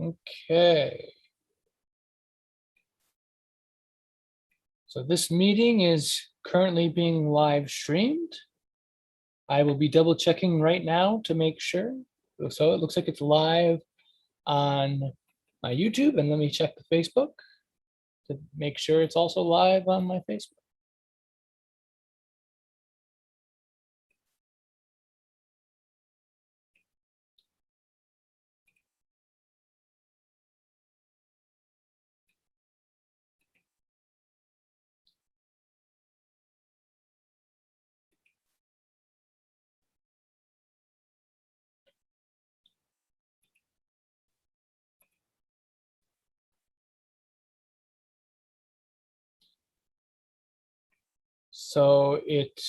Okay. So this meeting is currently being live streamed. I will be double checking right now to make sure. So it looks like it's live on my YouTube, and let me check the Facebook to make sure it's also live on my Facebook. So it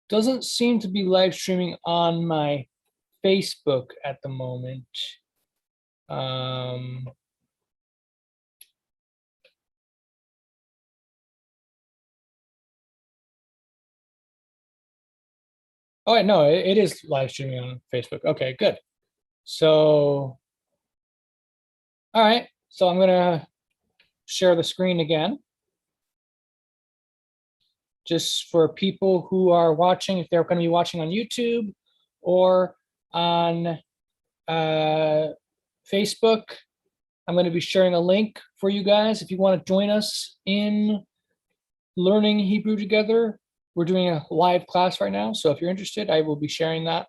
doesn't seem to be live streaming on my Facebook at the moment. Oh, no, it is live streaming on Facebook. Okay, good. So, all right. So I'm gonna share the screen again. Just for people who are watching, if they're going to be watching on YouTube or on Facebook, I'm going to be sharing a link for you guys. If you want to join us in learning Hebrew together, we're doing a live class right now. So if you're interested, I will be sharing that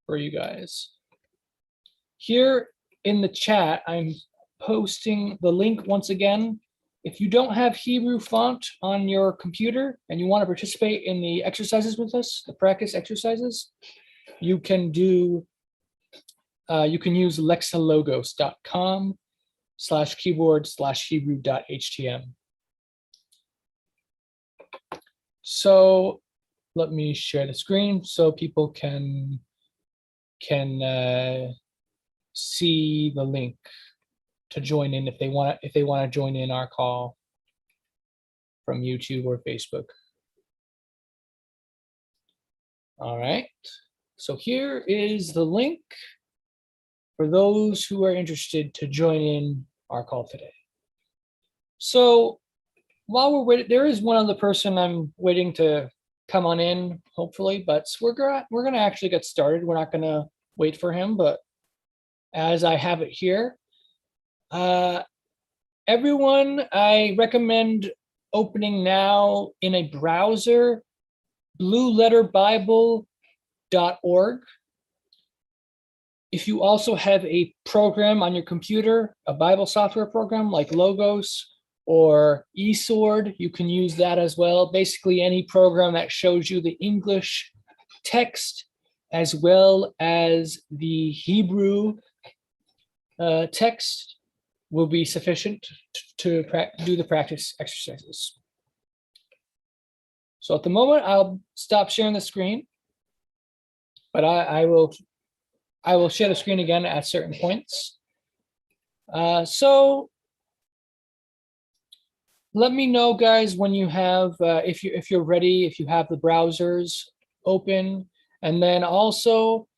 for you guys. Here in the chat, I'm posting the link once again. If you don't have Hebrew font on your computer and you want to participate in the exercises with us, the practice exercises, you can use lexilogos.com/keyboard/hebrew.htm. So let me share the screen so people can see the link to join in if they want to join in our call from YouTube or Facebook. All right, so here is the link for those who are interested to join in our call today. So while we're waiting, there is one other person I'm waiting to come on in, hopefully, but we're gonna actually get started. We're not gonna wait for him, but as I have it here, everyone, I recommend opening now in a browser, blueletterbible.org. If you also have a program on your computer, a Bible software program like Logos or eSword, you can use that as well. Basically, any program that shows you the English text as well as the Hebrew text will be sufficient to do the practice exercises. So at the moment, I'll stop sharing the screen, but I will share the screen again at certain points. So let me know, guys, when you have, if you're ready, if you have the browsers open, and then also,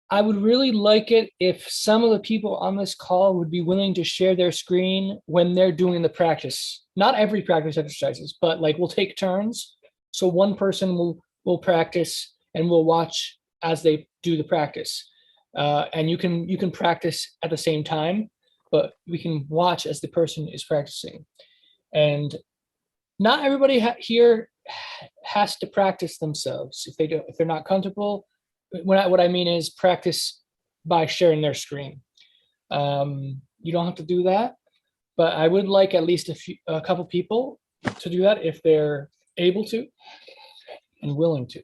I would really like it if some of the people on this call would be willing to share their screen when they're doing the practice. Not every practice exercises, but like we'll take turns. So one person will practice and we'll watch as they do the practice. And you can practice at the same time, but we can watch as the person is practicing. And not everybody here has to practice themselves. If they're not comfortable, what I mean is practice by sharing their screen. You don't have to do that, but I would like at least a couple people to do that if they're able to and willing to.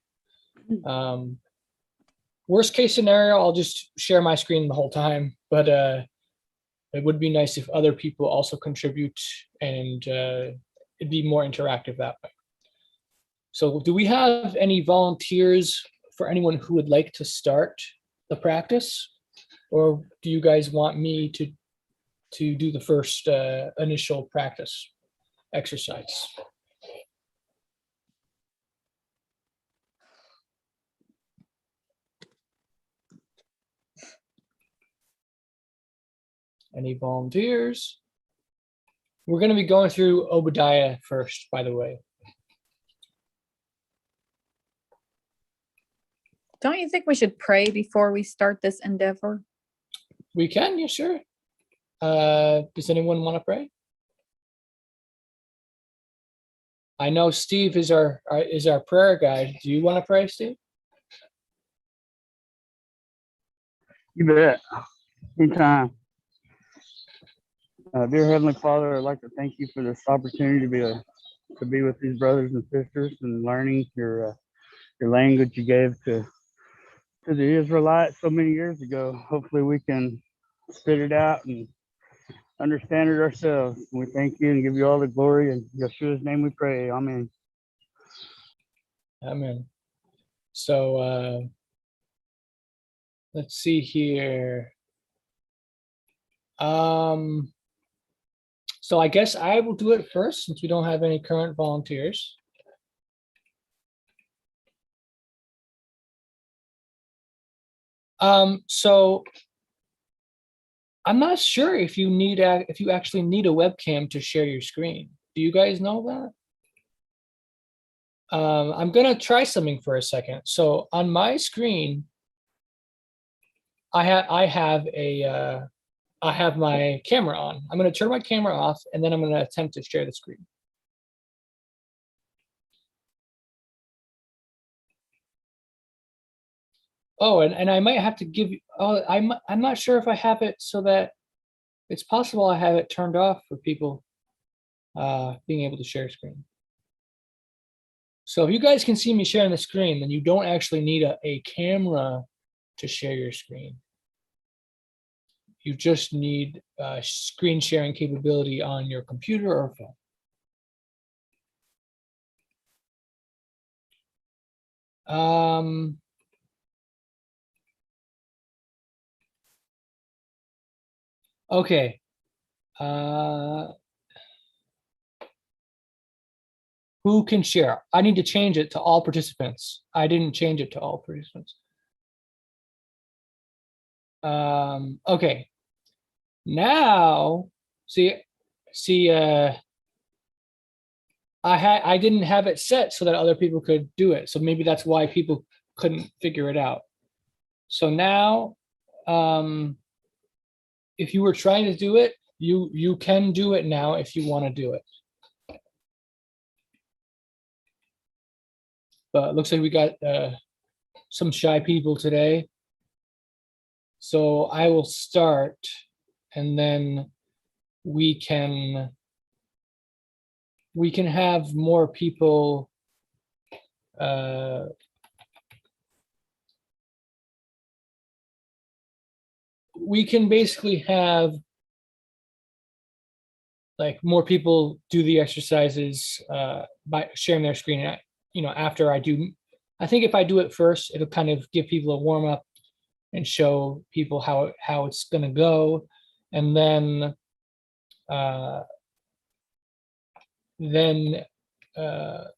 Worst case scenario, I'll just share my screen the whole time, but it would be nice if other people also contribute and it'd be more interactive that way. So do we have any volunteers for anyone who would like to start the practice? Or do you guys want me to do the first initial practice exercise? Any volunteers? We're going to be going through Obadiah first, by the way. Don't you think we should pray before we start this endeavor? We can, yeah, sure. Does anyone want to pray? I know Steve is our prayer guide. Do you want to pray, Steve? You bet. Anytime. Dear Heavenly Father, I'd like to thank you for this opportunity to be with these brothers and sisters and learning your language you gave to the Israelites so many years ago. Hopefully we can spit it out and understand it ourselves. We thank you and give you all the glory. In Yeshua's name we pray. Amen. Amen. So let's see here. So I guess I will do it first since we don't have any current volunteers. So I'm not sure if you actually need a webcam to share your screen. Do you guys know that? I'm gonna try something for a second. So on my screen, I have my camera on. I'm going to turn my camera off and then I'm going to attempt to share the screen. Oh, and I might have to give you, I'm not sure if I have it so that it's possible I have it turned off for people being able to share screen. So if you guys can see me sharing the screen, then you don't actually need a camera to share your screen. You just need screen sharing capability on your computer or phone. Okay. Who can share? I need to change it to all participants. I didn't change it to all participants. Okay. Now, see, I didn't have it set so that other people could do it. So maybe that's why people couldn't figure it out. So now, if you were trying to do it, you can do it now if you want to do it. But it looks like we got some shy people today. So I will start and then we can have more people we can basically have like more people do the exercises by sharing their screen. After I do, I think if I do it first, it'll kind of give people a warm up and show people how it's going to go, and then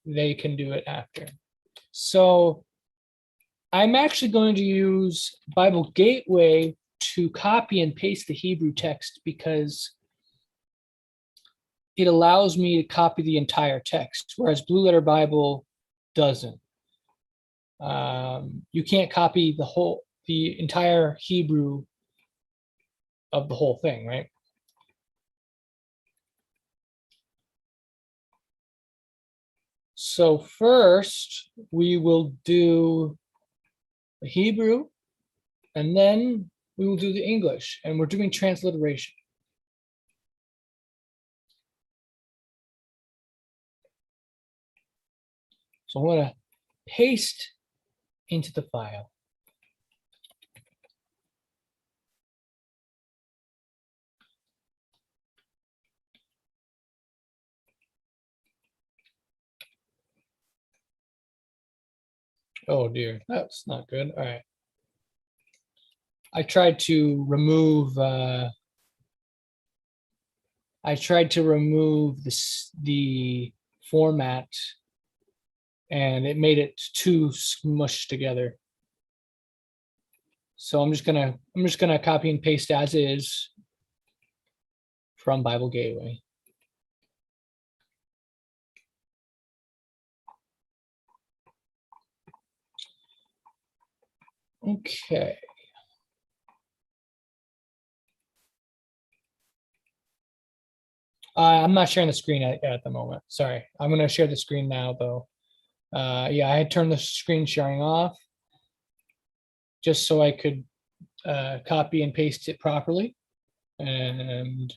they can do it after. So I'm actually going to use Bible Gateway to copy and paste the Hebrew text because it allows me to copy the entire text, whereas Blue Letter Bible doesn't. You can't copy the entire Hebrew of the whole thing, right? So first we will do the Hebrew and then we will do the English, and we're doing transliteration. So I'm going to paste into the file. Oh dear, that's not good. All right. I tried to remove the format and it made it too smushed together. So I'm just gonna copy and paste as is. from Bible Gateway. Okay. I'm not sharing the screen at the moment. Sorry. I'm going to share the screen now, though. Yeah, I had turned the screen sharing off just so I could copy and paste it properly. And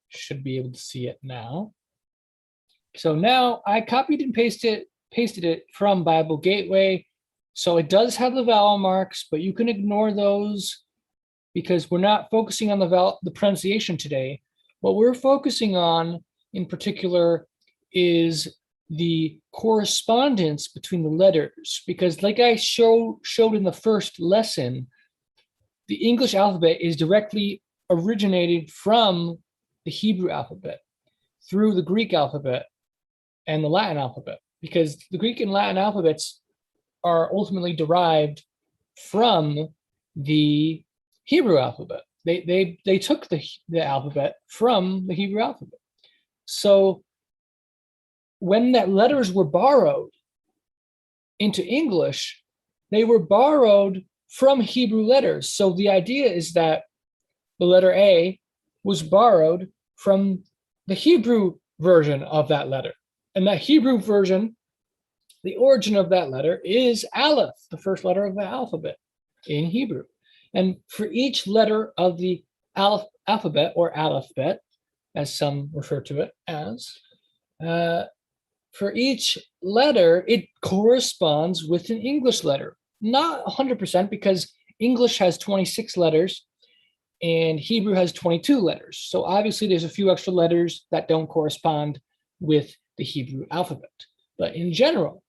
should be able to see it now. So now I copied and pasted it from Bible Gateway. So it does have the vowel marks, but you can ignore those because we're not focusing on the pronunciation today. What we're focusing on in particular is the correspondence between the letters, because like I showed in the first lesson, the English alphabet is directly originated from the Hebrew alphabet through the Greek alphabet and the Latin alphabet, because the Greek and Latin alphabets are ultimately derived from the Hebrew alphabet. They took the alphabet from the Hebrew alphabet. So when that letters were borrowed into English, they were borrowed from Hebrew letters. So the idea is that the letter A was borrowed from the Hebrew version of that letter. And that Hebrew version, the origin of that letter is Aleph, the first letter of the alphabet in Hebrew. And for each letter of the alphabet or alphabet, as some refer to it as, for each letter, it corresponds with an English letter. Not 100% because English has 26 letters and Hebrew has 22 letters. So obviously there's a few extra letters that don't correspond with the Hebrew alphabet. But in general,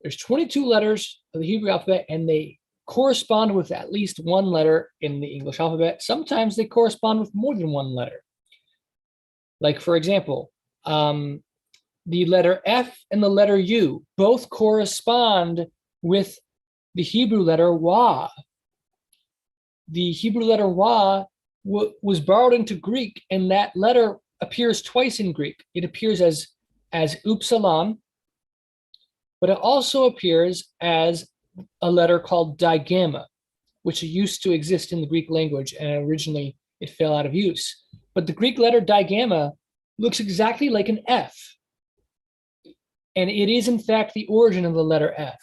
there's 22 letters of the Hebrew alphabet and they correspond with at least one letter in the English alphabet. Sometimes they correspond with more than one letter. Like for example, the letter F and the letter U both correspond with the Hebrew letter Wa. The Hebrew letter Wa was borrowed into Greek, and that letter appears twice in Greek. It appears as upsilon, but it also appears as a letter called digamma, which used to exist in the Greek language, and originally it fell out of use. But the Greek letter digamma looks exactly like an F. And it is, in fact, the origin of the letter F.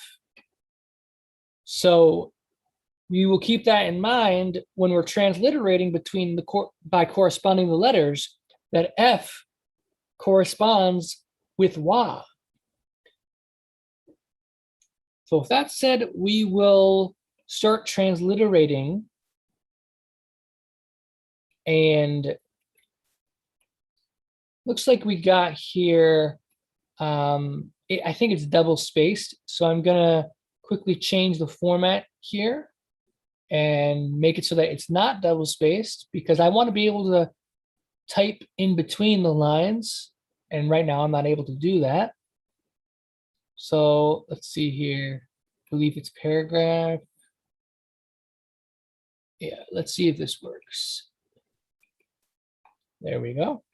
So we will keep that in mind when we're transliterating by corresponding the letters, that F corresponds with Wa. So with that said, we will start transliterating. And looks like we got here, I think it's double spaced. So I'm gonna quickly change the format here and make it so that it's not double spaced, because I want to be able to type in between the lines. And right now I'm not able to do that. So let's see here. I believe it's paragraph. Yeah, let's see if this works. There we go.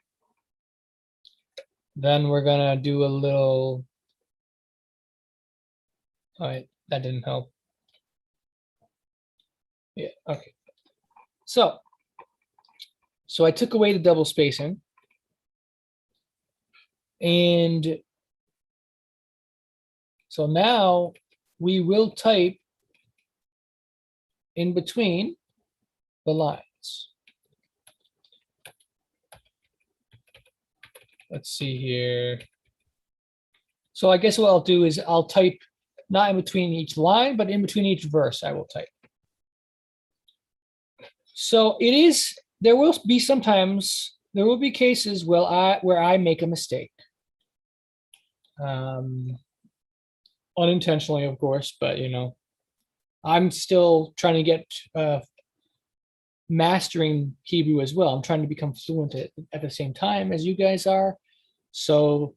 Then we're gonna do a little, all right, that didn't help. Yeah, okay. So I took away the double spacing. And so now we will type in between the lines. Let's see here. So I guess what I'll do is I'll type not in between each line, but in between each verse I will type. So there will be cases where I make a mistake. Unintentionally, of course, but I'm still trying to get mastering Hebrew as well. I'm trying to become fluent at the same time as you guys are. So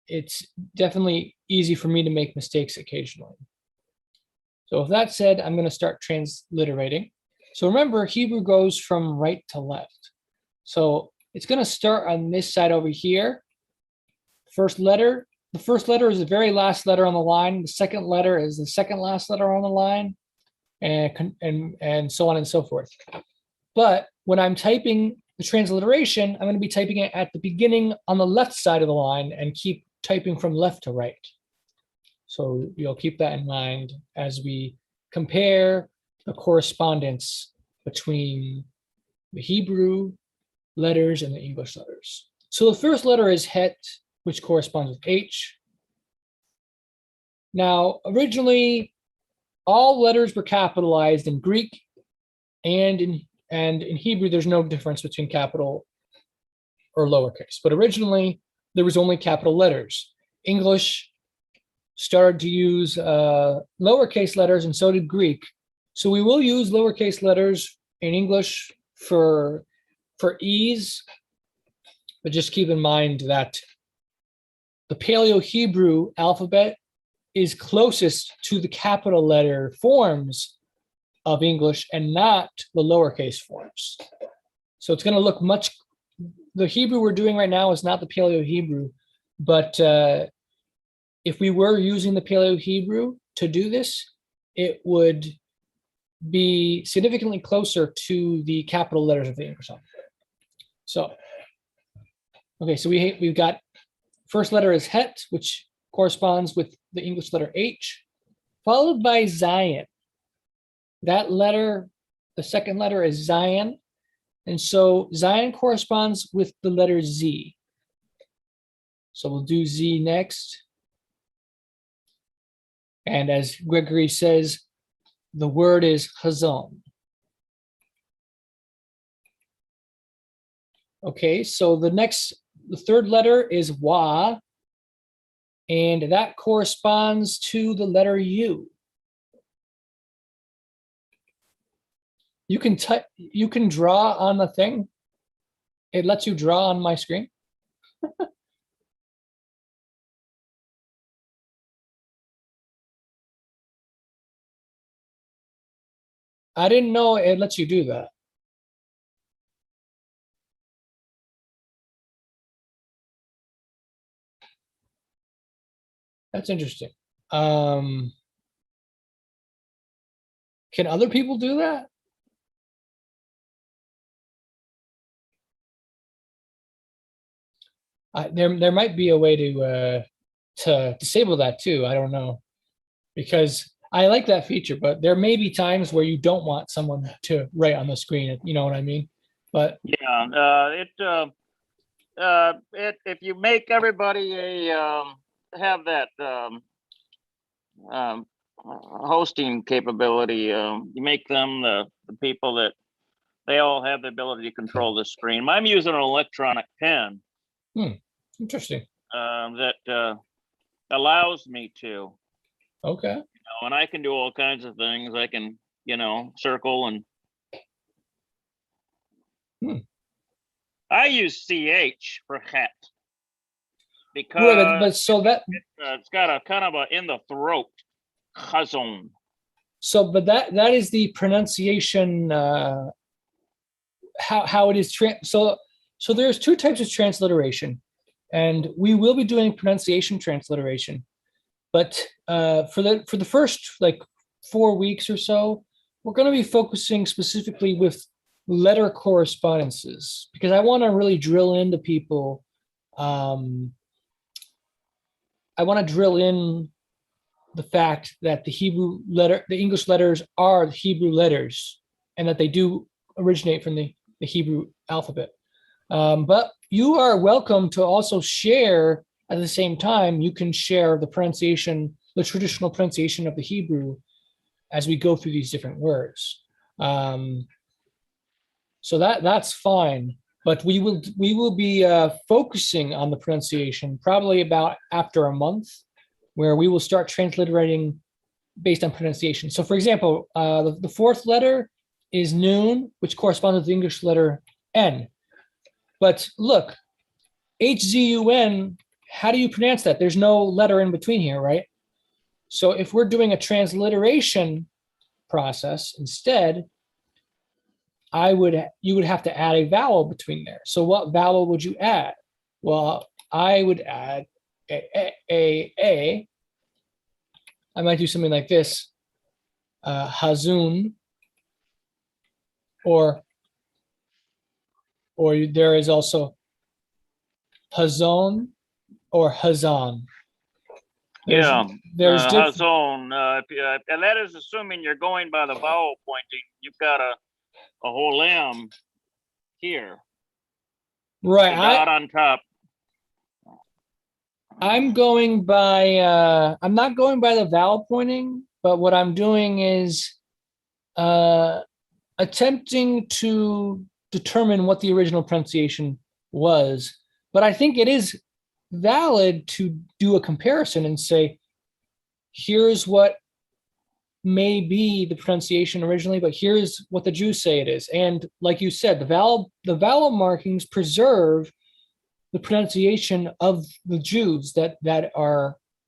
it's definitely easy for me to make mistakes occasionally. So with that said, I'm going to start transliterating. So remember, Hebrew goes from right to left. So it's going to start on this side over here. First letter. The first letter is the very last letter on the line. The second letter is the second last letter on the line, and so on and so forth. But when I'm typing the transliteration, I'm going to be typing it at the beginning on the left side of the line and keep typing from left to right. So you'll keep that in mind as we compare the correspondence between the Hebrew letters and the English letters. So the first letter is Het, which corresponds with H. Now, originally, all letters were capitalized in Greek and in Hebrew. There's no difference between capital or lowercase, but originally there was only capital letters. English started to use lowercase letters, and so did Greek. So we will use lowercase letters in English for ease, but just keep in mind that the Paleo-Hebrew alphabet is closest to the capital letter forms of English and not the lowercase forms. So it's going to look much, the Hebrew we're doing right now is not the Paleo-Hebrew, but if we were using the Paleo-Hebrew to do this, it would be significantly closer to the capital letters of the English alphabet. So, okay, so we've got first letter is Het, which corresponds with the English letter H, followed by Zion. That letter, the second letter is Zion, and so Zion corresponds with the letter Z. So we'll do Z next. And as Gregory says, the word is Chazon. Okay, so the third letter is Wa, and that corresponds to the letter U. You can draw on the thing. It lets you draw on my screen. I didn't know it lets you do that. That's interesting. Can other people do that? There might be a way to disable that too. I don't know, because I like that feature, but there may be times where you don't want someone to write on the screen. You know what I mean? But yeah, if you make everybody have that hosting capability, you make them the people that they all have the ability to control the screen. I'm using an electronic pen. Interesting. That allows me to. Okay. And I can do all kinds of things. I can, circle and. I use CH for Het because but so that it's got a kind of a in the throat, Chazon. So, but that is the pronunciation. How it is so there's two types of transliteration, and we will be doing pronunciation transliteration. But for the first like 4 weeks or so, we're going to be focusing specifically with letter correspondences, because I want to really drill into people. I want to drill in the fact that the English letters are the Hebrew letters, and that they do originate from the Hebrew alphabet. But you are welcome to also share at the same time. You can share the pronunciation, the traditional pronunciation of the Hebrew as we go through these different words. So that's fine. But we will be focusing on the pronunciation probably about after a month, where we will start transliterating based on pronunciation. So for example, the fourth letter is Nun, which corresponds with the English letter N. But look, H-Z-U-N, how do you pronounce that? There's no letter in between here, right? So if we're doing a transliteration process instead, you would have to add a vowel between there. So what vowel would you add? Well, I would add a. I might do something like this, hazun, or there is also hazon or hazan. Yeah, There's different. Hazon, and that is assuming you're going by the vowel pointing. You've got a whole M here. Right. The dot on top. I'm going by, I'm not going by the vowel pointing, but what I'm doing is attempting to determine what the original pronunciation was. But I think it is valid to do a comparison and say, here's what may be the pronunciation originally, but here's what the Jews say it is. And like you said, the vowel markings preserve the pronunciation of the Jews that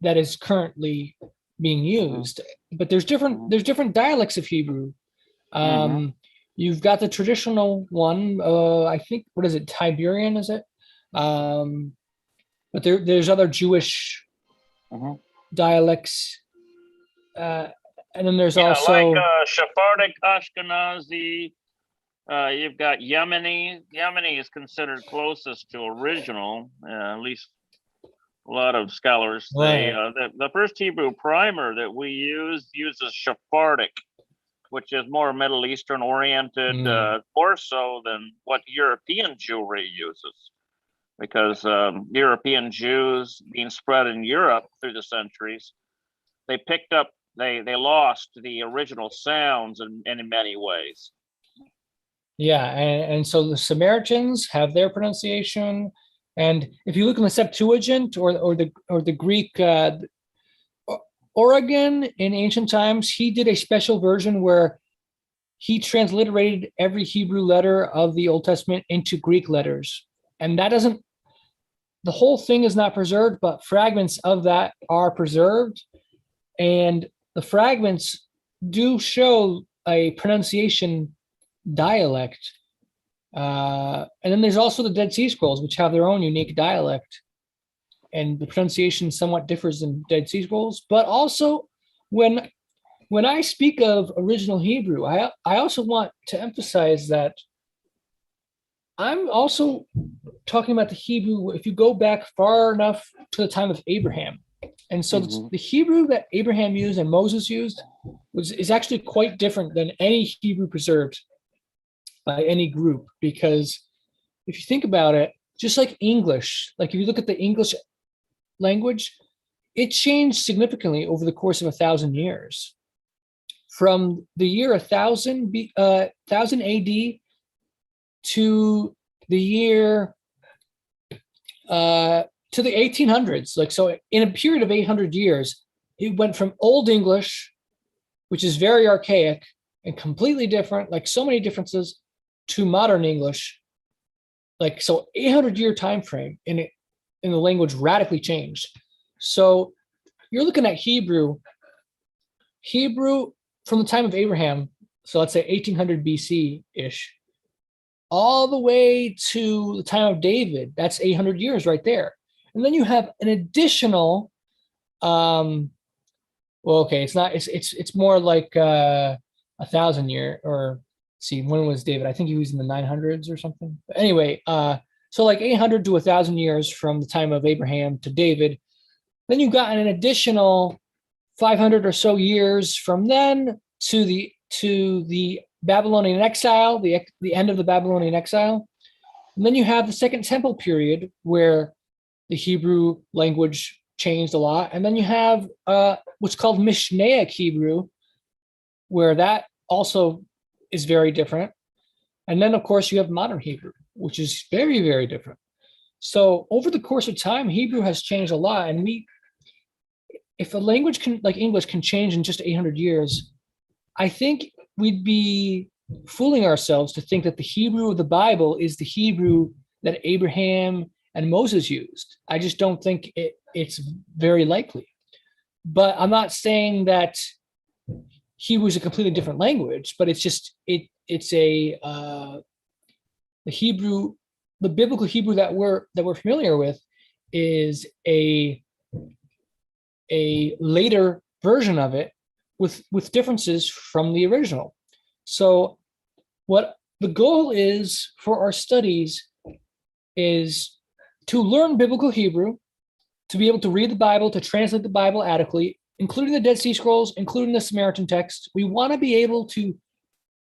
is currently being used. But there's different dialects of Hebrew. You've got the traditional one, I think, what is it, Tiberian, is it? But there's other Jewish dialects. And then there's also like Sephardic, Ashkenazi. You've got Yemeni. Yemeni is considered closest to original, at least a lot of scholars say. The first Hebrew primer that we use uses Sephardic, which is more Middle Eastern oriented, more so than what European Jewry uses. Because European Jews being spread in Europe through the centuries, they picked up, they lost the original sounds in many ways. Yeah, and so the Samaritans have their pronunciation, and if you look in the Septuagint or the Greek, Origen in ancient times, he did a special version where he transliterated every Hebrew letter of the Old Testament into Greek letters, and the whole thing is not preserved, but fragments of that are preserved, and the fragments do show a pronunciation dialect. And then there's also the Dead Sea Scrolls, which have their own unique dialect, and the pronunciation somewhat differs in Dead Sea Scrolls. But also, when I speak of original Hebrew, I also want to emphasize that I'm also talking about the Hebrew, if you go back far enough to the time of Abraham. And so the Hebrew that Abraham used and Moses used is actually quite different than any Hebrew preserved by any group, because if you think about it, just like English, like if you look at the English language, it changed significantly over the course of 1,000 years. From the year 1000 AD to the year to the 1800s. Like, so in a period of 800 years, it went from Old English, which is very archaic and completely different, like so many differences, to modern English. Like, so 800-year time frame in the language radically changed. So you're looking at Hebrew from the time of Abraham, so let's say 1800 BC-ish, all the way to the time of David. That's 800 years right there. And then you have an additional, it's more like 1,000 year, or see, when was David? I think he was in the 900s or something. But anyway, so like 800 to 1,000 years from the time of Abraham to David. Then you got an additional 500 or so years from then to the Babylonian exile, the end of the Babylonian exile. And then you have the Second Temple period, where the Hebrew language changed a lot. And then you have what's called Mishnaic Hebrew, where that also is very different. And then, of course, you have modern Hebrew, which is very, very different. So over the course of time, Hebrew has changed a lot. And if a language like English can change in just 800 years, I think we'd be fooling ourselves to think that the Hebrew of the Bible is the Hebrew that Abraham and Moses used. I just don't think it's very likely. but I'm not saying that Hebrew is a completely different language, but it's just it's a the Hebrew, the biblical Hebrew that we're familiar with is a later version of it with differences from the original. So what the goal is for our studies is to learn biblical Hebrew, to be able to read the Bible, to translate the Bible adequately, including the Dead Sea Scrolls, including the Samaritan text. We want to be able to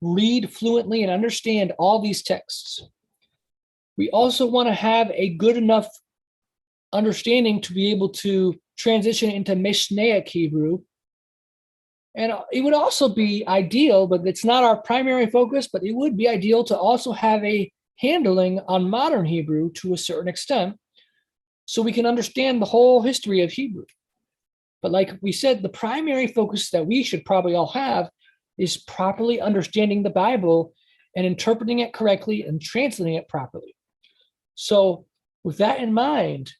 read fluently and understand all these texts. We also want to have a good enough understanding to be able to transition into Mishnaic Hebrew. And it would also be ideal, but it's not our primary focus, but it would be ideal to also have a handling on modern Hebrew to a certain extent, so we can understand the whole history of Hebrew. But like we said, the primary focus that we should probably all have is properly understanding the Bible and interpreting it correctly and translating it properly. So with that in mind,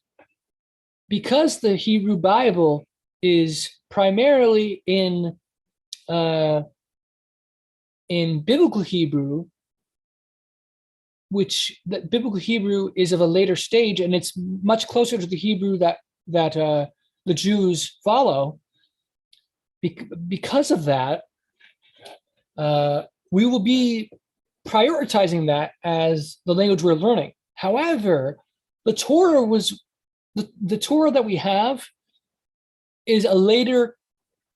because the Hebrew Bible is primarily in biblical Hebrew, which that biblical Hebrew is of a later stage, and it's much closer to the Hebrew that the Jews follow. Because of that, we will be prioritizing that as the language we're learning. However, the Torah was the Torah that we have is a later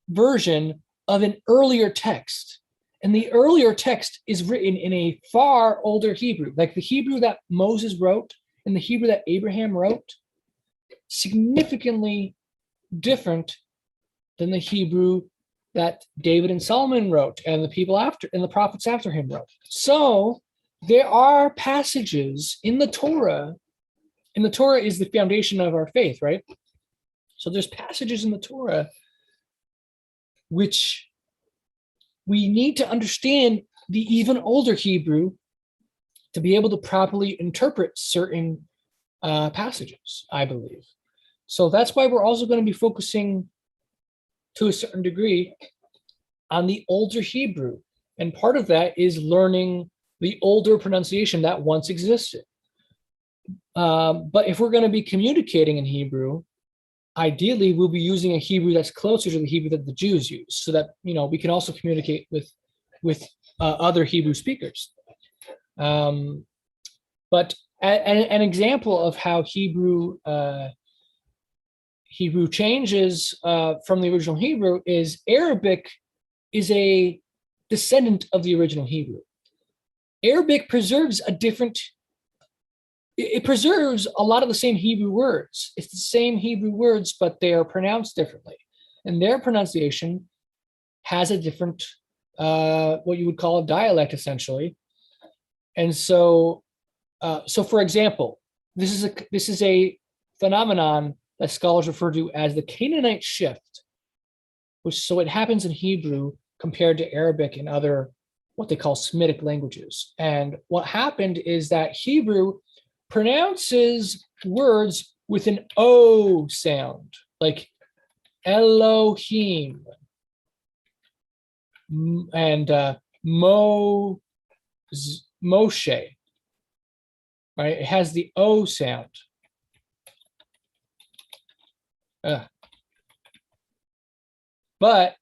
version of an earlier text. And the earlier text is written in a far older Hebrew, like the Hebrew that Moses wrote and the Hebrew that Abraham wrote, significantly different than the Hebrew that David and Solomon wrote and the people after and the prophets after him wrote. So there are passages in the Torah, and the Torah is the foundation of our faith, right? So there's passages in the Torah which we need to understand the even older Hebrew to be able to properly interpret certain passages, I believe. So that's why we're also going to be focusing to a certain degree on the older Hebrew. And part of that is learning the older pronunciation that once existed. But if we're going to be communicating in Hebrew, ideally we'll be using a Hebrew that's closer to the Hebrew that the Jews use, so that we can also communicate with other Hebrew speakers. But an example of how Hebrew changes from the original Hebrew is Arabic is a descendant of the original Hebrew. Arabic preserves it preserves a lot of the same Hebrew words. It's the same Hebrew words, but they are pronounced differently. And their pronunciation has a different, what you would call a dialect, essentially. And so, for example, this is a phenomenon that scholars refer to as the Canaanite Shift, so it happens in Hebrew compared to Arabic and other what they call Semitic languages. And what happened is that Hebrew pronounces words with an O sound, like Elohim and Moshe. Right? It has the O sound. But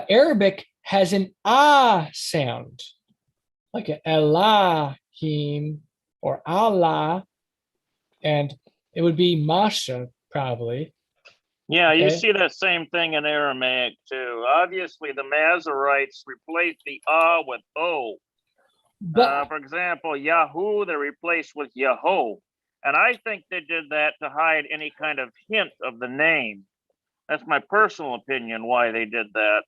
Arabic has an ah sound, like an Elohim or Allah, and it would be Masha probably. Yeah, you Okay. see that same thing in Aramaic too. Obviously, the Masoretes replaced the ah with o. But For example, Yahoo, they replaced with Yahoo. And I think they did that to hide any kind of hint of the name. That's my personal opinion why they did that.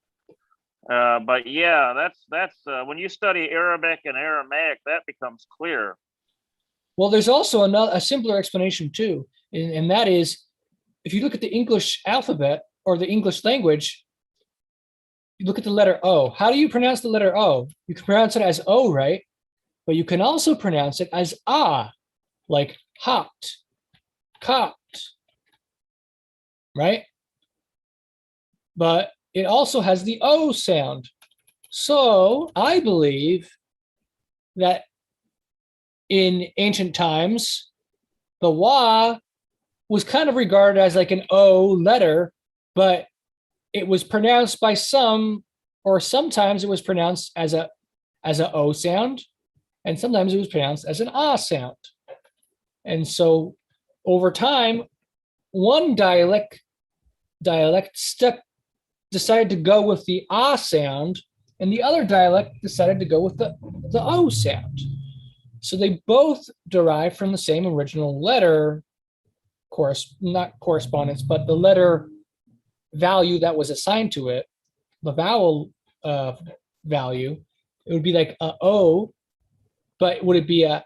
But yeah, that's when you study Arabic and Aramaic, that becomes clear. well, there's also a simpler explanation too, and that is, if you look at the English alphabet or the English language, you look at the letter O. How do you pronounce the letter O? You can pronounce it as O, right? But you can also pronounce it as ah, like hot, cot. right? But it also has the O sound. So I believe that in ancient times, the wa was kind of regarded as like an O letter, but it was pronounced by some, or sometimes it was pronounced as a O sound, and sometimes it was pronounced as an ah sound. And so over time, one dialect decided to go with the ah sound, and the other dialect decided to go with the O sound. So they both derive from the same original letter, not correspondence, but the letter value that was assigned to it, the vowel value. It would be like a O, but would it be a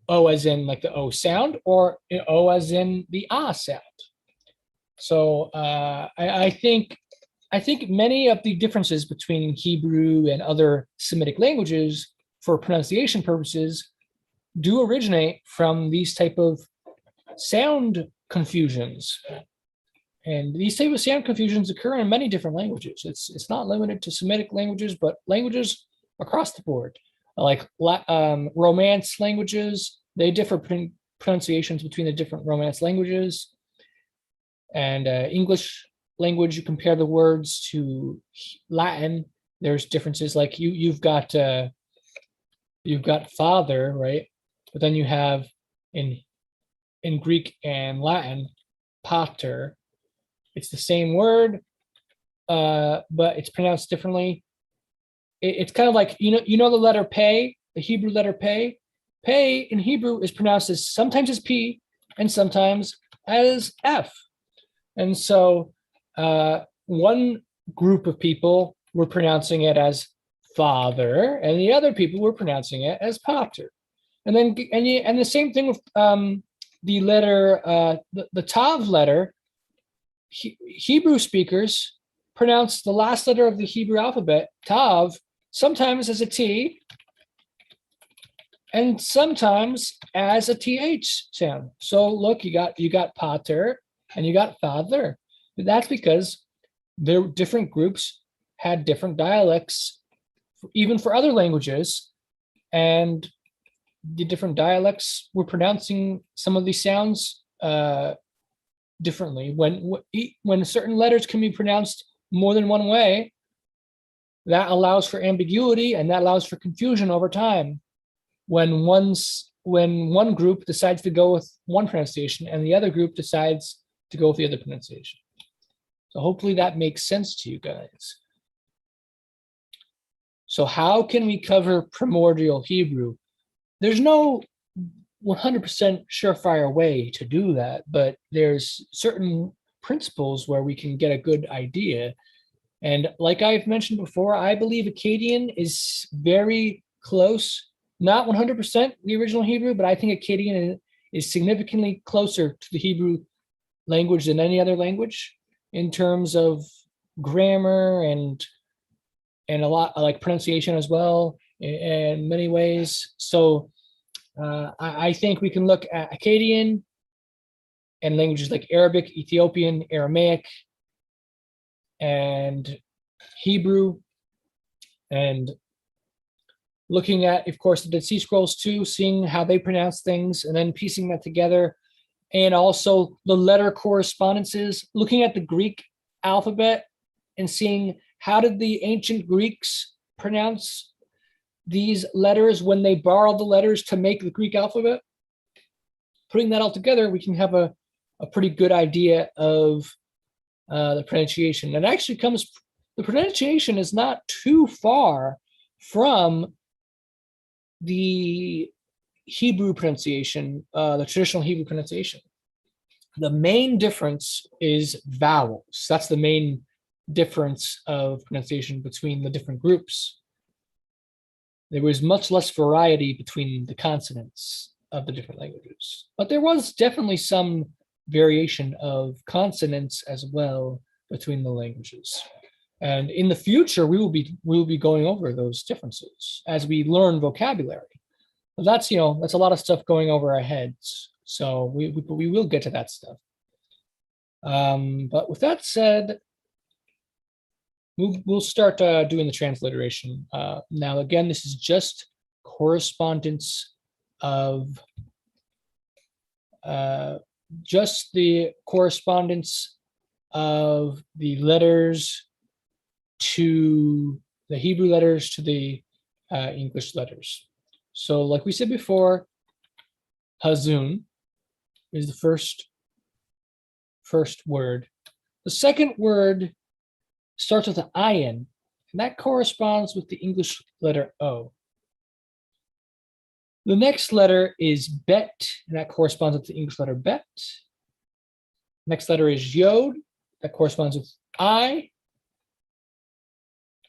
O as in like the O sound, or an O as in the ah sound? So I think many of the differences between Hebrew and other Semitic languages for pronunciation purposes do originate from these type of sound confusions. And these type of sound confusions occur in many different languages. It's not limited to Semitic languages, but languages across the board. Like Romance languages, they differ pronunciations between the different Romance languages. And English language, you compare the words to Latin, there's differences. Like you've got father, right? But then you have in Greek and Latin, pater. It's the same word, but it's pronounced differently. It's kind of like, you know the letter pay, the Hebrew letter pay. Pay in Hebrew is pronounced as sometimes as P and sometimes as F. And so one group of people were pronouncing it as father, and the other people were pronouncing it as pater. And then and the same thing with the letter, the Tav letter. Hebrew speakers pronounce the last letter of the Hebrew alphabet, Tav, sometimes as a T and sometimes as a TH sound. So look, you got pater and you got father. That's because their different groups had different dialects, even for other languages, and the different dialects were pronouncing some of these sounds differently. When certain letters can be pronounced more than one way, that allows for ambiguity and that allows for confusion over time. When one group decides to go with one pronunciation and the other group decides to go with the other pronunciation. So hopefully that makes sense to you guys. So how can we cover primordial Hebrew? There's no 100% surefire way to do that, but there's certain principles where we can get a good idea. And like I've mentioned before, I believe Akkadian is very close, not 100% the original Hebrew, but I think Akkadian is significantly closer to the Hebrew language than any other language in terms of grammar and a lot like pronunciation as well in many ways. So I think we can look at Akkadian and languages like Arabic, Ethiopian, Aramaic, and Hebrew, and looking at, of course, the Dead Sea Scrolls too, seeing how they pronounce things and then piecing that together. And also the letter correspondences, looking at the Greek alphabet and seeing how did the ancient Greeks pronounce these letters when they borrowed the letters to make the Greek alphabet. Putting that all together, we can have a pretty good idea of the pronunciation. It actually the pronunciation is not too far from the Hebrew pronunciation, the traditional Hebrew pronunciation. The main difference is vowels. That's the main difference of pronunciation between the different groups. There was much less variety between the consonants of the different languages, but there was definitely some variation of consonants as well between the languages. And in the future, we will be going over those differences as we learn vocabulary. But that's that's a lot of stuff going over our heads. So we will get to that stuff. But with that said, we'll start doing the transliteration. Now, again, this is just correspondence of just the correspondence of the letters to the Hebrew letters to the English letters. So like we said before, Hazun is the first word. The second word starts with an ayin, and that corresponds with the English letter O. The next letter is bet, and that corresponds with the English letter bet. Next letter is yod, that corresponds with I.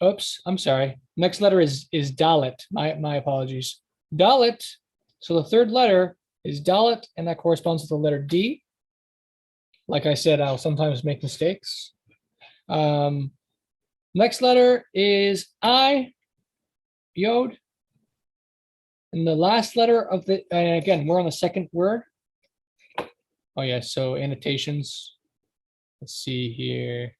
Oops, I'm sorry. Next letter is dalet. My apologies. Dalet. So the third letter is dalet, and that corresponds with the letter D. Like I said, I'll sometimes make mistakes. Next letter is I, yod. And the last letter of the, and again, we're on the second word. Oh yeah, so annotations. Let's see here.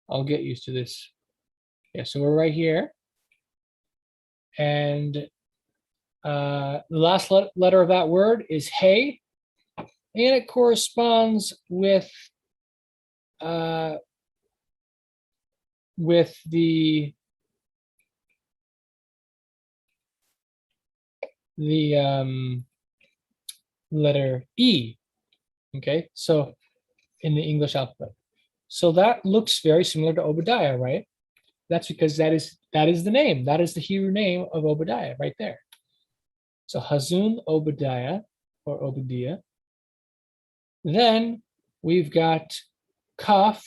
I'll get used to this. Yeah, so we're right here. And the last letter of that word is hey, and it corresponds with the letter E. Okay, so in the English alphabet. So that looks very similar to Obadiah, right? That's because that is the name. That is the Hebrew name of Obadiah right there. So Hazun Obadiah or Obadiah. Then we've got Kaf,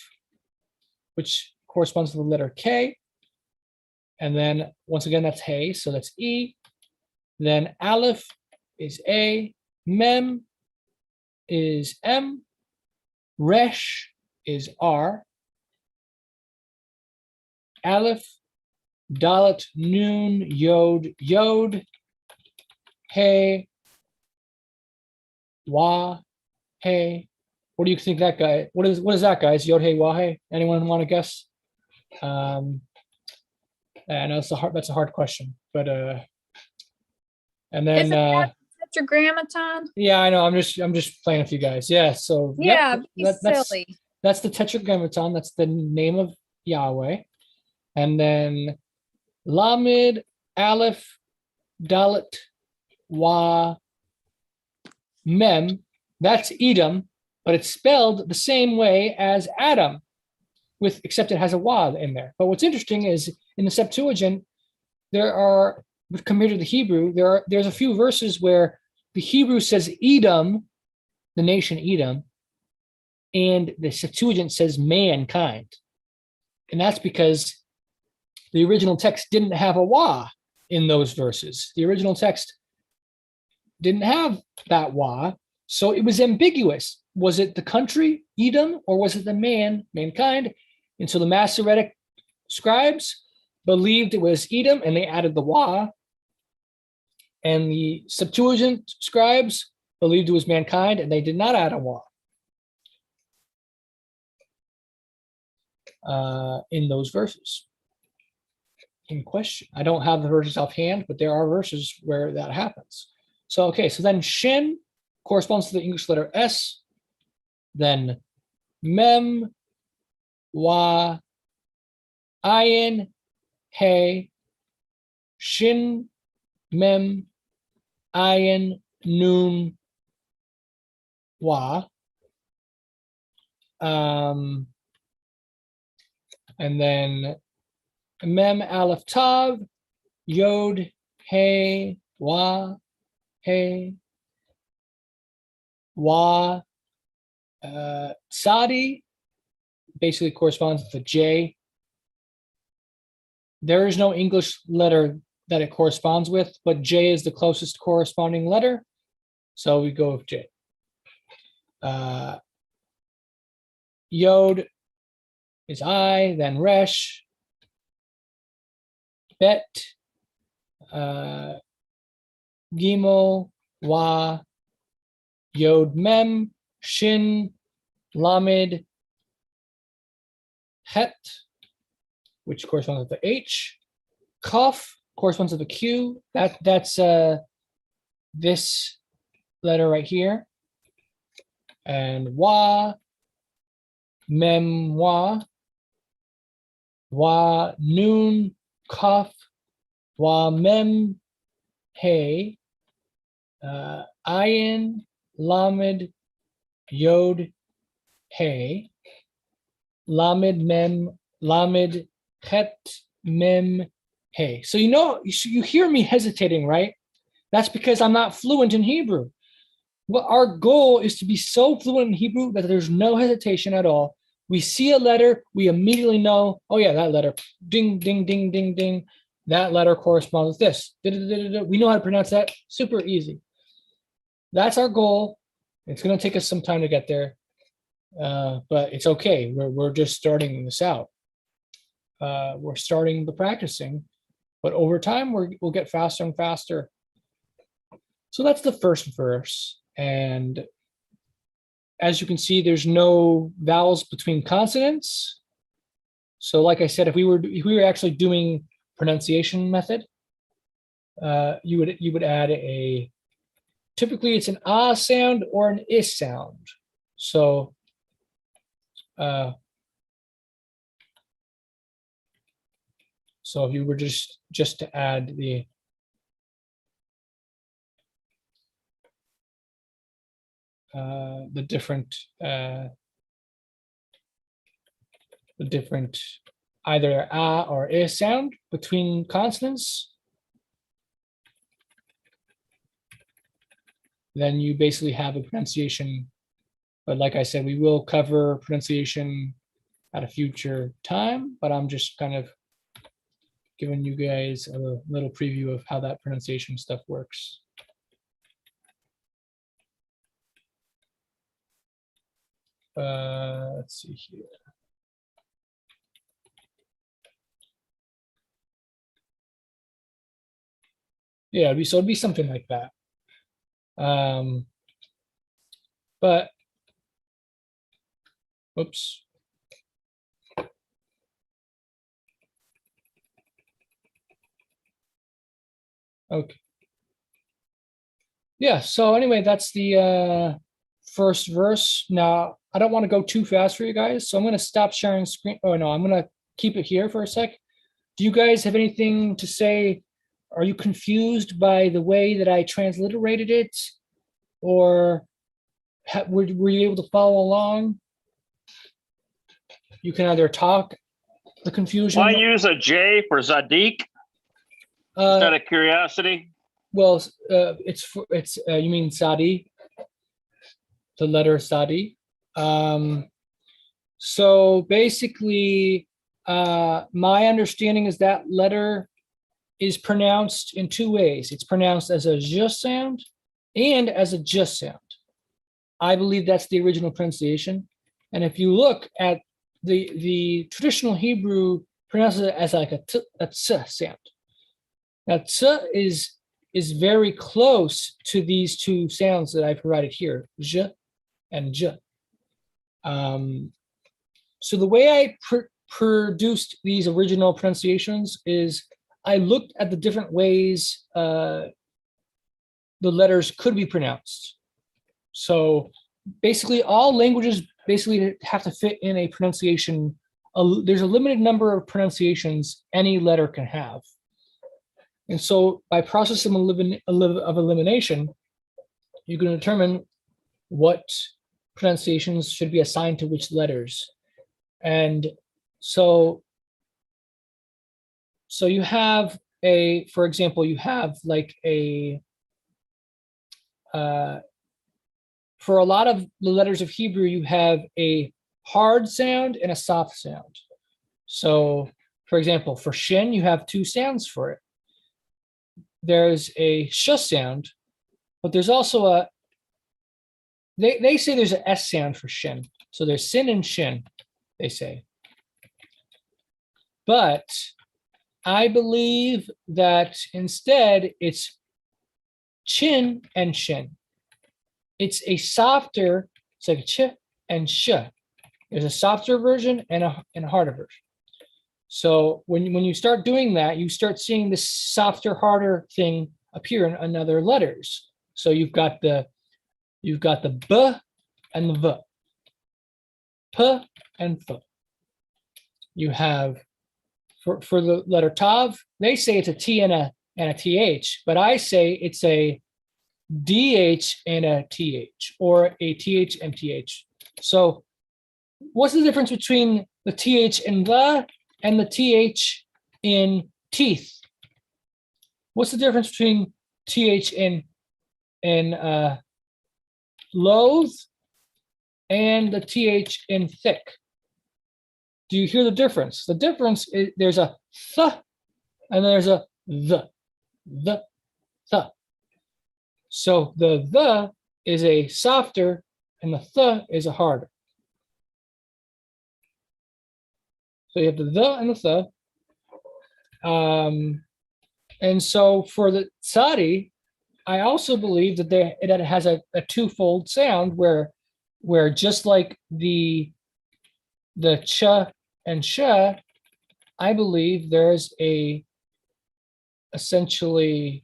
which corresponds to the letter K. And then once again, that's Hey, so that's E. Then Aleph is A. Mem is M. Resh is R. Aleph, Dalet, Nun, Yod, Hey, Wah, Hey. What do you think that guy? What is that, guys? Yod, Hey, Wah, Hey. Anyone want to guess? I know that's a hard question, but and then Isn't that Tetragrammaton? yeah, I know. I'm just playing with you guys. Yeah, so Yeah, yep, be silly. that's the Tetragrammaton. That's the name of Yahweh. And then Lamed, Aleph, Dalet, Wa, Mem. That's Edom, but it's spelled the same way as Adam, except it has a Wa in there. But what's interesting is in the Septuagint, compared to the Hebrew, there's a few verses where the Hebrew says Edom, the nation Edom, and the Septuagint says mankind. And that's because the original text didn't have a wa in those verses. The original text didn't have that wa, so it was ambiguous. Was it the country, Edom, or was it the mankind? And so the Masoretic scribes believed it was Edom, and they added the wa. And the Septuagint scribes believed it was mankind, and they did not add a wa in those verses in question. I don't have the verses offhand, but there are verses where that happens. So, okay, so then Shin corresponds to the English letter S, then Mem, Wa, Ayin, Hey, Shin, Mem, Ayin, Nun, Wa. And then Mem, Aleph, Tav, Yod, Hey, Wa, Hey, Wa, Sadi basically corresponds with the J. There is no English letter that it corresponds with, but J is the closest corresponding letter. So we go with J. Yod is I, then Resh, Bet, Gimel, Wa, Yod, Mem, Shin, Lamed, Het, which corresponds to the H. Kaf corresponds to the Q. That's this letter right here. And Wa, Mem, Wa, Nun, Kaf, Wa, Mem, Hey, Ayin, Lamed, Yod, Hey, Lamed, Mem, Lamed, Het, Mem, Hey. So you hear me hesitating, right? That's because I'm not fluent in Hebrew. Well, our goal is to be so fluent in Hebrew that there's no hesitation at all. We see a letter, we immediately know, oh yeah, that letter, ding, ding, ding, ding, ding. That letter corresponds with this. We know how to pronounce that, super easy. That's our goal. It's gonna take us some time to get there, but it's okay. We're just starting this out. We're starting the practicing, but over time we'll get faster and faster. So that's the first verse. And as you can see, there's no vowels between consonants. So like I said, if we were actually doing pronunciation method, you would add a, typically it's an ah sound or an is sound. So so if you were just to add the different either ah or is sound between consonants, then you basically have a pronunciation. But like I said, we will cover pronunciation at a future time, but I'm just kind of giving you guys a little preview of how that pronunciation stuff works. Let's see here. Yeah, it'd be something like that. But, oops. Okay. Yeah, so anyway, that's the first verse. Now, I don't want to go too fast for you guys, so I'm going to stop sharing screen. Oh, no, I'm going to keep it here for a sec. Do you guys have anything to say? Are you confused by the way that I transliterated it? Or were you able to follow along? You can either talk the confusion. Why use a J for Zadik? Is that a curiosity? Well, it's you mean Sadi, the letter Sadi. So basically, my understanding is that letter is pronounced in two ways. It's pronounced as a j sound and as a j sound. I believe that's the original pronunciation. And if you look at the traditional Hebrew, pronounces it as like a ts sound. Now, ts is very close to these two sounds that I've provided here, j and j. So the way I produced these original pronunciations is I looked at the different ways the letters could be pronounced. So basically all languages basically have to fit in a pronunciation. There's a limited number of pronunciations any letter can have. And so by process of elimination, you can determine what pronunciations should be assigned to which letters. And so you have for example, you have like for a lot of the letters of Hebrew, you have a hard sound and a soft sound. So for example, for Shin, you have two sounds for it. There's a sh sound, but there's also they say there's an S sound for Shin. So there's Sin and Shin, they say. But I believe that instead it's chin and shin. It's a softer, it's like ch and sh. There's a softer version and a harder version. So when you start doing that, you start seeing this softer, harder thing appear in other letters. So you've got the b and the v, p and f. You have for the letter tav, they say it's a t and a th, but I say it's a dh and a th, or a th and th. So what's the difference between the th in the and the th in teeth? What's the difference between th in loathe and the th in thick? Do you hear the difference? The difference is there's a th and there's a the. So the is a softer and the th is a harder. So you have the and the th. And so for the tsadi, I also believe that it has a twofold sound where just like the ch and sh, I believe there's a essentially,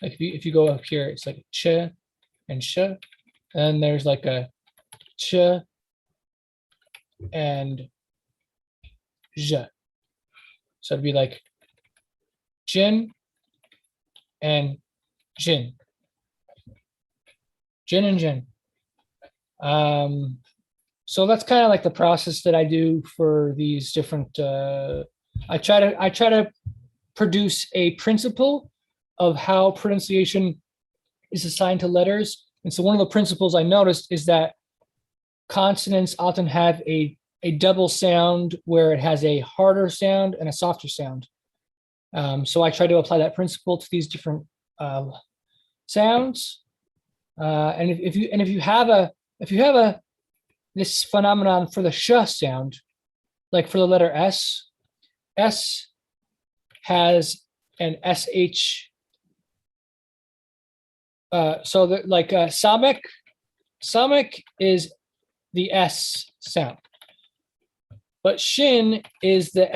like if you go up here, it's like ch and sh, and there's like a ch and j. So it'd be like jin and jin. Jin and jin. So that's kind of like the process that I do for these different. I try to produce a principle of how pronunciation is assigned to letters. And so one of the principles I noticed is that consonants often have a double sound where it has a harder sound and a softer sound. So I try to apply that principle to these different sounds. And if you have this phenomenon for the sh sound, like for the letter S has an sh. So that like samek is the S sound, but shin is the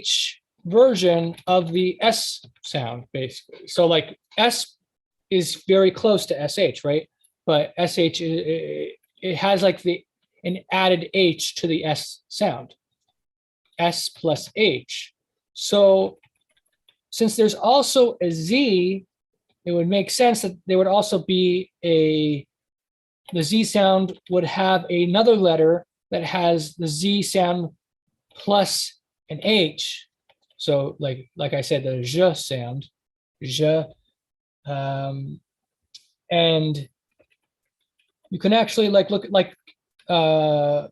sh version of the S sound, basically. So like S is very close to sh, right? But sh it has like an added h to the S sound, S plus H. So since there's also a Z, it would make sense that there would also be the Z sound would have another letter that has the Z sound plus an H. So like I said, the j sound, j, and you can actually like look at like the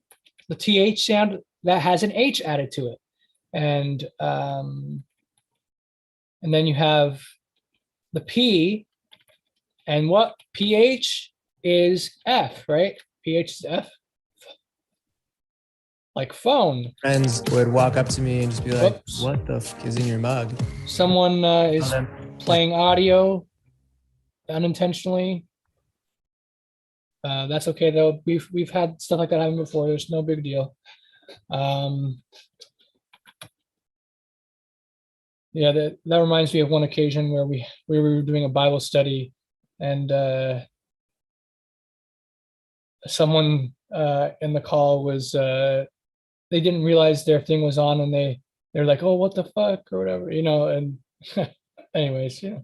th sound that has an H added to it, and then you have the P, and what ph is F, right? Ph is F, like phone. Friends would walk up to me and just be like, Whoops. "What the f is in your mug?" Someone is playing audio unintentionally. That's okay though. We've had stuff like that happen before. There's no big deal. Yeah, that reminds me of one occasion where we were doing a Bible study, and someone in the call was they didn't realize their thing was on, and they're like, "Oh, what the fuck," or whatever, you know. And anyways, yeah.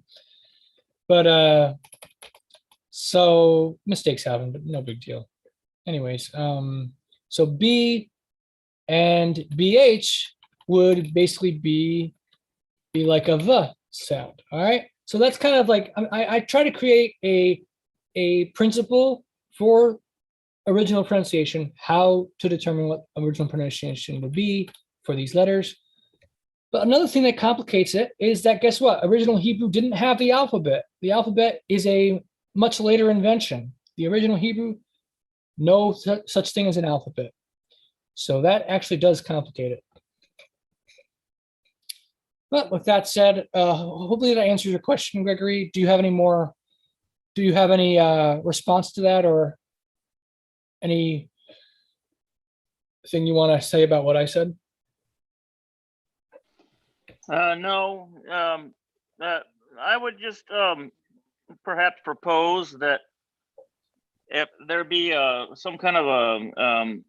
But so mistakes happen, but no big deal. Anyways, so B and BH would basically be like a V sound. All right. So that's kind of like I try to create a principle for original pronunciation, how to determine what original pronunciation would be for these letters. But another thing that complicates it is that, guess what? Original Hebrew didn't have the alphabet. The alphabet is a much later invention. The original Hebrew, no such thing as an alphabet. So that actually does complicate it. But with that said, hopefully that answers your question, Gregory. Do you have any more do you have any response to that, or anything you want to say about what I said? No, I would just perhaps propose that if there be some kind of a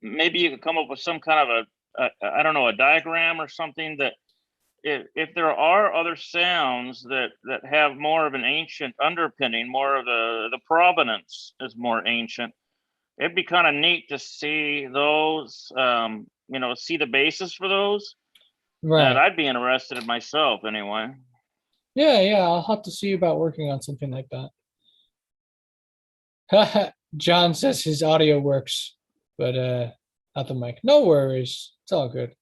maybe you could come up with some kind of I don't know, a diagram or something that if there are other sounds that have more of an ancient underpinning, more of the provenance is more ancient, it'd be kind of neat to see those, see the basis for those. And Right. I'd be interested in myself anyway. Yeah, I'll have to see about working on something like that. John says his audio works, but not the mic. No worries. It's all good.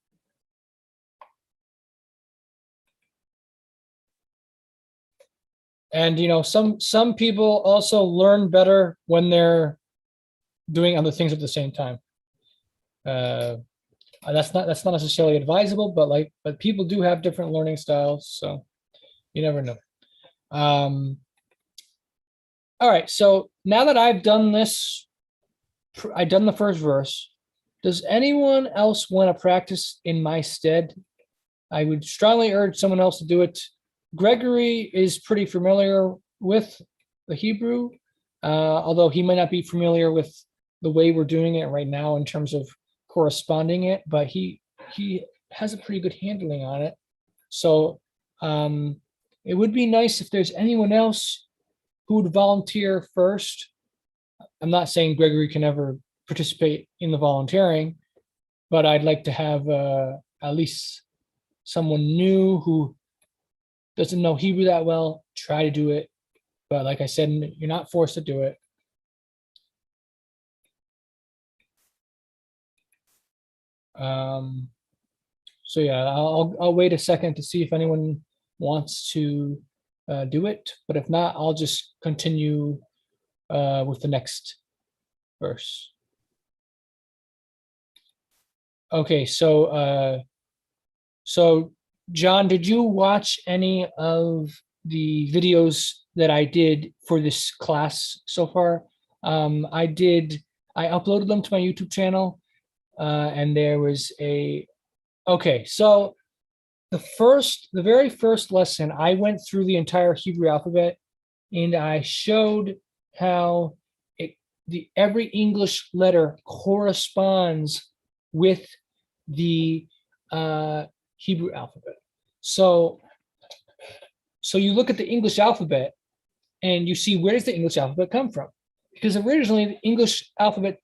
And some people also learn better when they're doing other things at the same time. That's not necessarily advisable, but people do have different learning styles, so you never know. All right, so now that I've done this, I've done the first verse. Does anyone else want to practice in my stead? I would strongly urge someone else to do it. Gregory is pretty familiar with the Hebrew, although he might not be familiar with the way we're doing it right now in terms of corresponding it, but he has a pretty good handling on it. So it would be nice if there's anyone else who would volunteer first. I'm not saying Gregory can ever participate in the volunteering, but I'd like to have at least someone new who doesn't know Hebrew that well try to do it. But like I said, you're not forced to do it. So yeah, I'll wait a second to see if anyone wants to do it. But if not, I'll just continue with the next verse. Okay, so John, did you watch any of the videos that I did for this class so far? I uploaded them to my YouTube channel, and there was okay, so the very first lesson, I went through the entire Hebrew alphabet, and I showed how every English letter corresponds with the Hebrew alphabet. So you look at the English alphabet and you see, where does the English alphabet come from? Because originally the English alphabet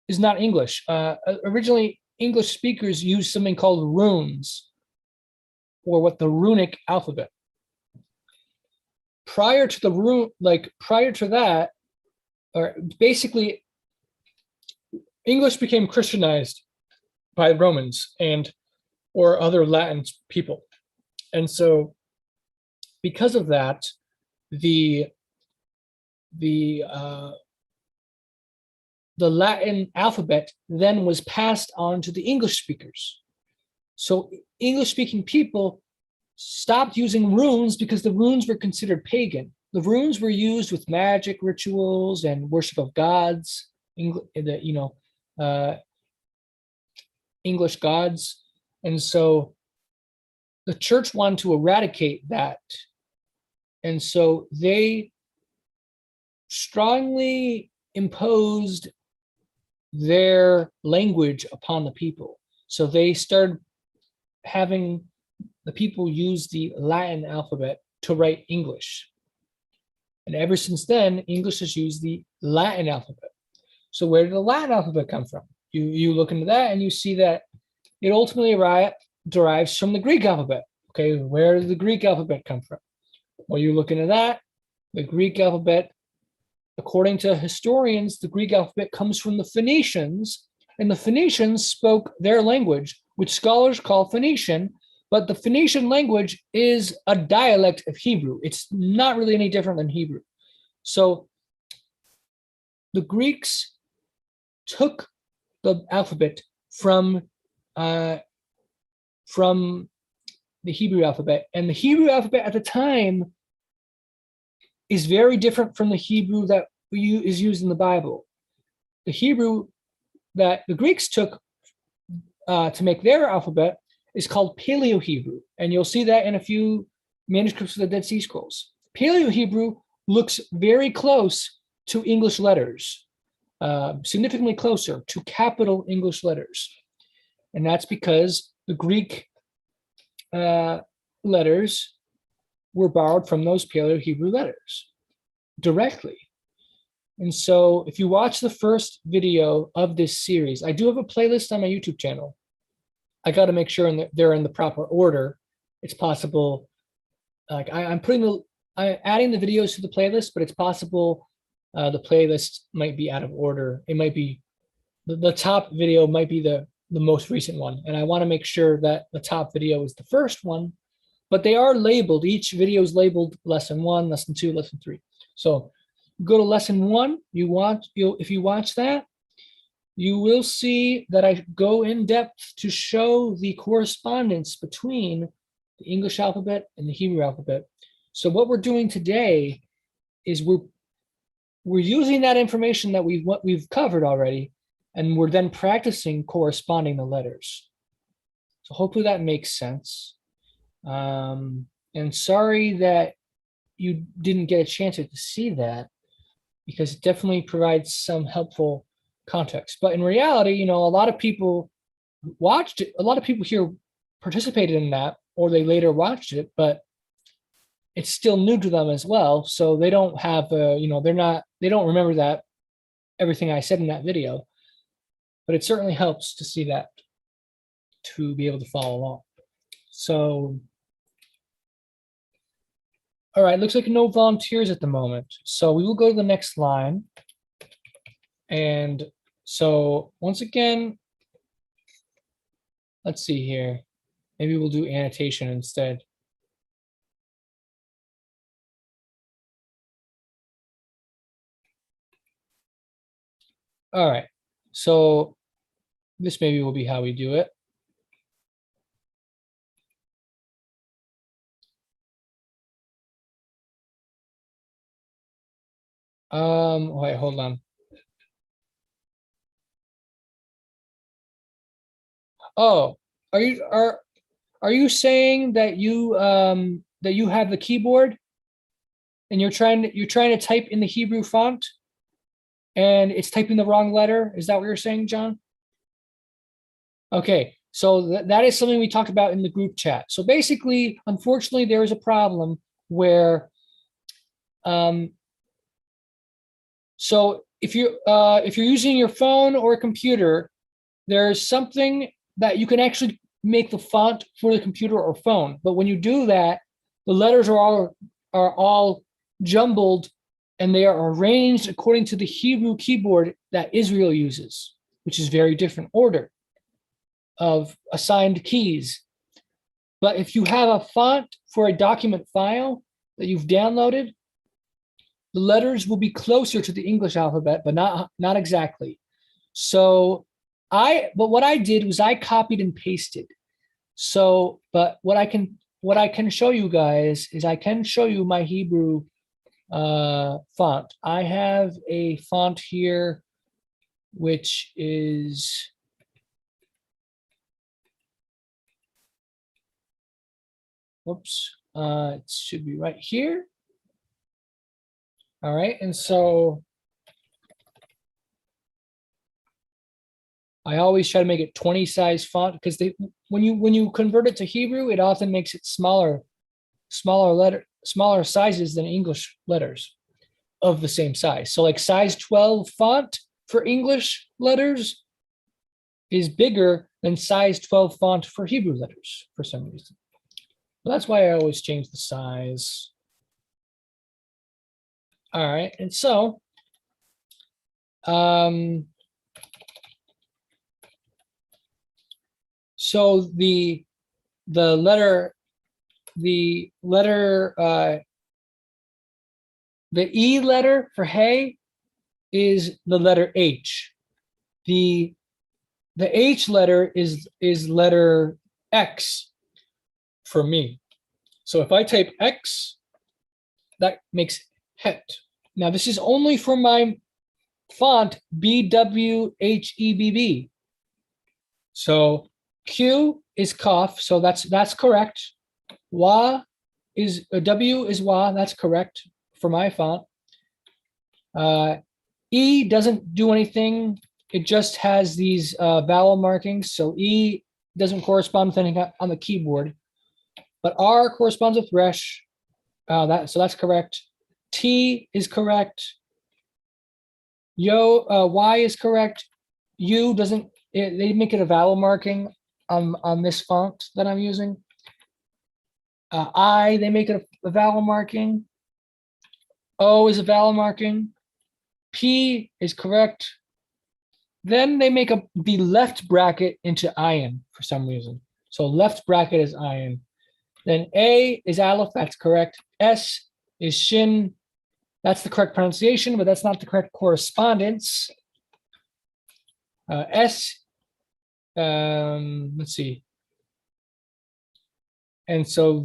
is not English. Originally, English speakers used something called runes, or what the runic alphabet. Prior to that, or basically, English became Christianized by Romans or other Latin people. And so because of that, the Latin alphabet then was passed on to the English speakers. So English speaking people stopped using runes because the runes were considered pagan. The runes were used with magic rituals and worship of gods, English gods. And so the church wanted to eradicate that. And so they strongly imposed their language upon the people. So they started having the people use the Latin alphabet to write English. And ever since then, English has used the Latin alphabet. So where did the Latin alphabet come from? You look into that and you see that it ultimately derives from the Greek alphabet. Okay, where did the Greek alphabet come from? Well, you look into that, the Greek alphabet, according to historians, the Greek alphabet comes from the Phoenicians, and the Phoenicians spoke their language, which scholars call Phoenician, but the Phoenician language is a dialect of Hebrew. It's not really any different than Hebrew. So the Greeks took the alphabet from the Hebrew alphabet, and the Hebrew alphabet at the time is very different from the Hebrew that is used in the Bible. The Hebrew that the Greeks took to make their alphabet is called Paleo-Hebrew, and you'll see that in a few manuscripts of the Dead Sea Scrolls. Paleo-Hebrew looks very close to English letters, significantly closer to capital English letters. And that's because the Greek letters were borrowed from those Paleo-Hebrew letters directly. And so if you watch the first video of this series, I do have a playlist on my YouTube channel. I got to make sure they're in the proper order. It's possible, like I'm adding the videos to the playlist, but it's possible the playlist might be out of order. It might be, the top video might be the most recent one. And I want to make sure that the top video is the first one, but they are labeled. Each video is labeled lesson 1, lesson 2, lesson 3. So go to lesson 1. If you watch that, you will see that I go in depth to show the correspondence between the English alphabet and the Hebrew alphabet. So what we're doing today is we're using that information that we've covered already, and we're then practicing corresponding the letters. So hopefully that makes sense. And sorry that you didn't get a chance to see that, because it definitely provides some helpful context. But in reality, a lot of people watched it. A lot of people here participated in that, or they later watched it, but it's still new to them as well. So they don't have, they don't remember that, everything I said in that video, but it certainly helps to see that, to be able to follow along. So, all right, looks like no volunteers at the moment. So we will go to the next line. And so once again, let's see here. Maybe we'll do annotation instead. All right, so this maybe will be how we do it. Wait, hold on. Oh, are you saying that you have the keyboard and you're trying to type in the Hebrew font and it's typing the wrong letter? Is that what you're saying, John? Okay, so that is something we talked about in the group chat. So basically, unfortunately, there is a problem where so if you're using your phone or a computer, there's something that you can actually make the font for the computer or phone. But when you do that, the letters are all jumbled, and they are arranged according to the Hebrew keyboard that Israel uses, which is very different order of assigned keys. But if you have a font for a document file that you've downloaded, the letters will be closer to the English alphabet, but not exactly. So what I did was I copied and pasted. So, but what I can show you guys is I can show you my Hebrew font. I have a font here, which is it should be right here. All right, and so I always try to make it 20 size font, because when you convert it to Hebrew, it often makes it smaller sizes than English letters of the same size. So like size 12 font for English letters is bigger than size 12 font for Hebrew letters for some reason. So that's why I always change the size. All right, and so so the letter E letter for hey is the letter H. The H letter is letter X for me. So if I type X, that makes Het. Now this is only for my font BWHEBB. So Q is cough, so that's correct. Wa is W is wa, that's correct for my font. E doesn't do anything. It just has these vowel markings. So E doesn't correspond with anything on the keyboard. But R corresponds with resh. So that's correct. T is correct. Y is correct. U doesn't. They make it a vowel marking on this font that I'm using. I, they make it a vowel marking. O is a vowel marking. P is correct. Then they make the left bracket into ayin for some reason. So left bracket is ayin. Then A is aleph, that's correct. S is shin, that's the correct pronunciation, but that's not the correct correspondence. S, let's see. And so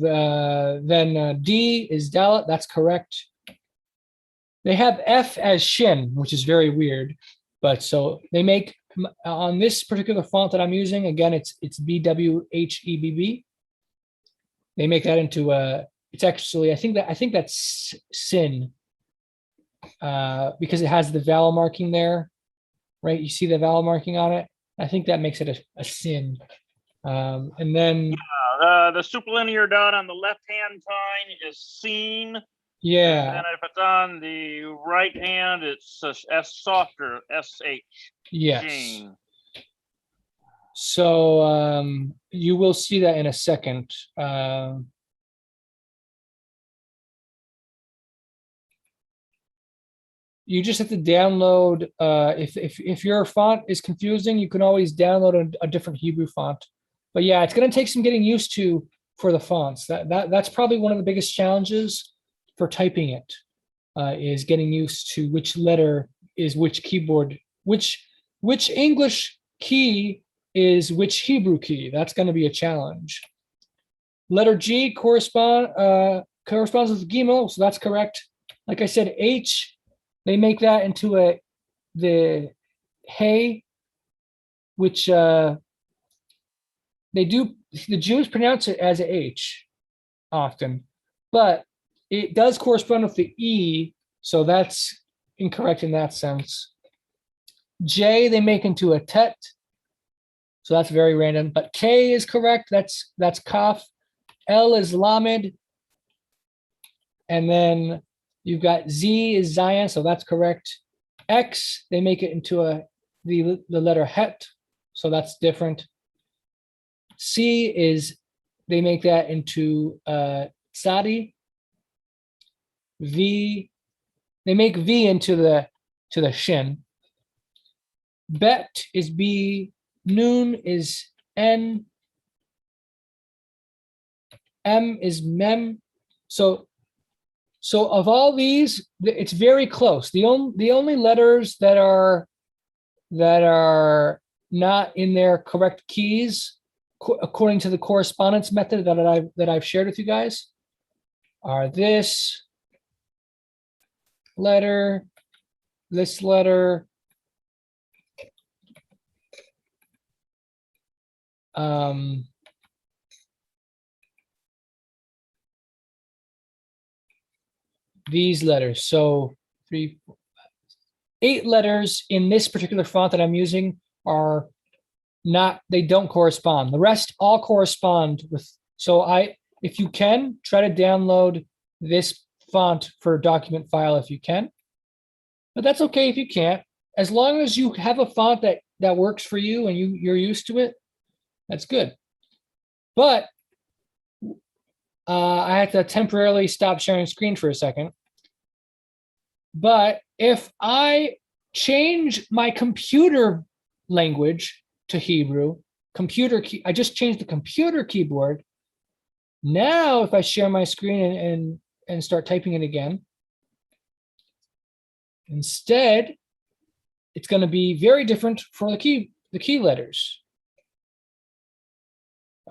then D is dalet, that's correct. They have F as shin, which is very weird. But so they make on this particular font that I'm using, again, it's BWHEBB. They make that into it's actually, I think that's sin, because it has the vowel marking there, right? You see the vowel marking on it. I think that makes it a sin. And then the superlinear dot on the left-hand side is seen. yeah. And then if it's on the right hand, it's S softer, SH. Yes. Sheen. So you will see that in a second. You just have to download. If your font is confusing, you can always download a different Hebrew font. But yeah, it's going to take some getting used to for the fonts. That's probably one of the biggest challenges for typing it, is getting used to which letter is which keyboard, which English key is which Hebrew key. That's going to be a challenge. Letter G corresponds with Gimel, so that's correct. Like I said, H, they make that into the hey, which the Jews pronounce it as a H often, but it does correspond with the E, so that's incorrect in that sense. J, they make into a tet, so that's very random, but K is correct, that's kaf. L is lamed, and then you've got Z is Zion, so that's correct. X, they make it into the letter het, so that's different. C is, they make that into tzadi. V, they make V into the shin. Bet is B, Nun is N, M is mem. So of all these, it's very close. The only letters that are not in their correct keys, according to the correspondence method that I've shared with you guys, are this letter, this letter, these letters. So 3, 4, 8 letters in this particular font that I'm using are not, they don't correspond. The rest all correspond with, so if you can, try to download this font for a document file if you can, but that's okay if you can't. As long as you have a font that works for you and you're used to it, that's good. But I had to temporarily stop sharing screen for a second. But if I change my computer language to Hebrew, I just changed the computer keyboard. Now, if I share my screen and start typing it again, instead, it's going to be very different for the key letters.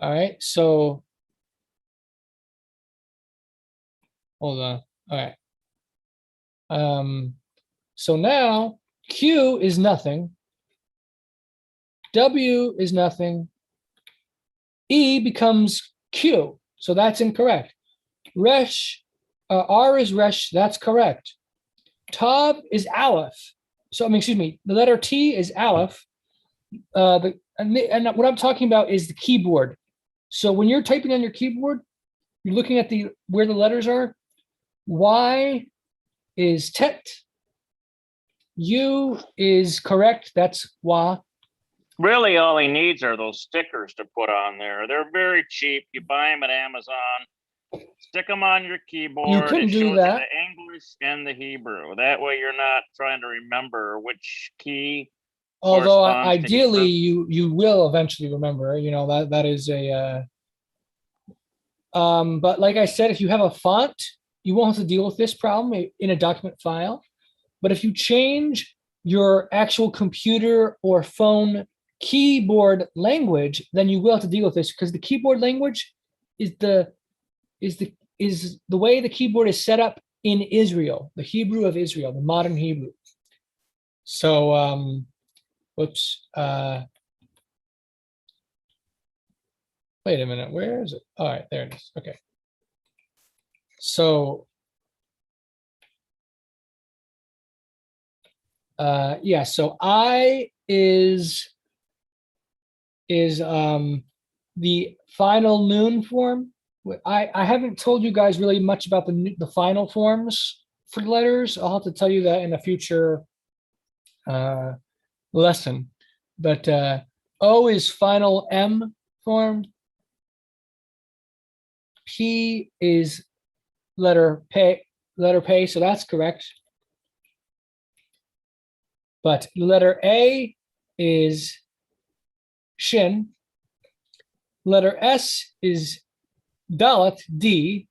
All right, so hold on. All right. So now Q is nothing. W is nothing. E becomes Q. So that's incorrect. Resh, R is Resh. That's correct. Tav is Aleph. So, excuse me, the letter T is Aleph. And what I'm talking about is the keyboard. So when you're typing on your keyboard, you're looking at where the letters are. Y is Tet. U is correct. That's Wa. Really, all he needs are those stickers to put on there. They're very cheap. You buy them at Amazon. Stick them on your keyboard. You couldn't it do shows that. you the English and the Hebrew. That way, you're not trying to remember which key. Although corresponds to ideally Hebrew. you will eventually remember, that is a but like I said, if you have a font, you won't have to deal with this problem in a document file. But if you change your actual computer or phone keyboard language, then you will have to deal with this, because the keyboard language is the way the keyboard is set up in Israel, the Hebrew of Israel, the modern Hebrew. So whoops. Wait a minute. Where is it? All right, there it is. Okay. So, yeah. So I is the final noon form. I haven't told you guys really much about the final forms for letters. I'll have to tell you that in a future lesson. But O is final M form. P is letter P, so that's correct. But letter A is Shin. Letter S is Dalet, D.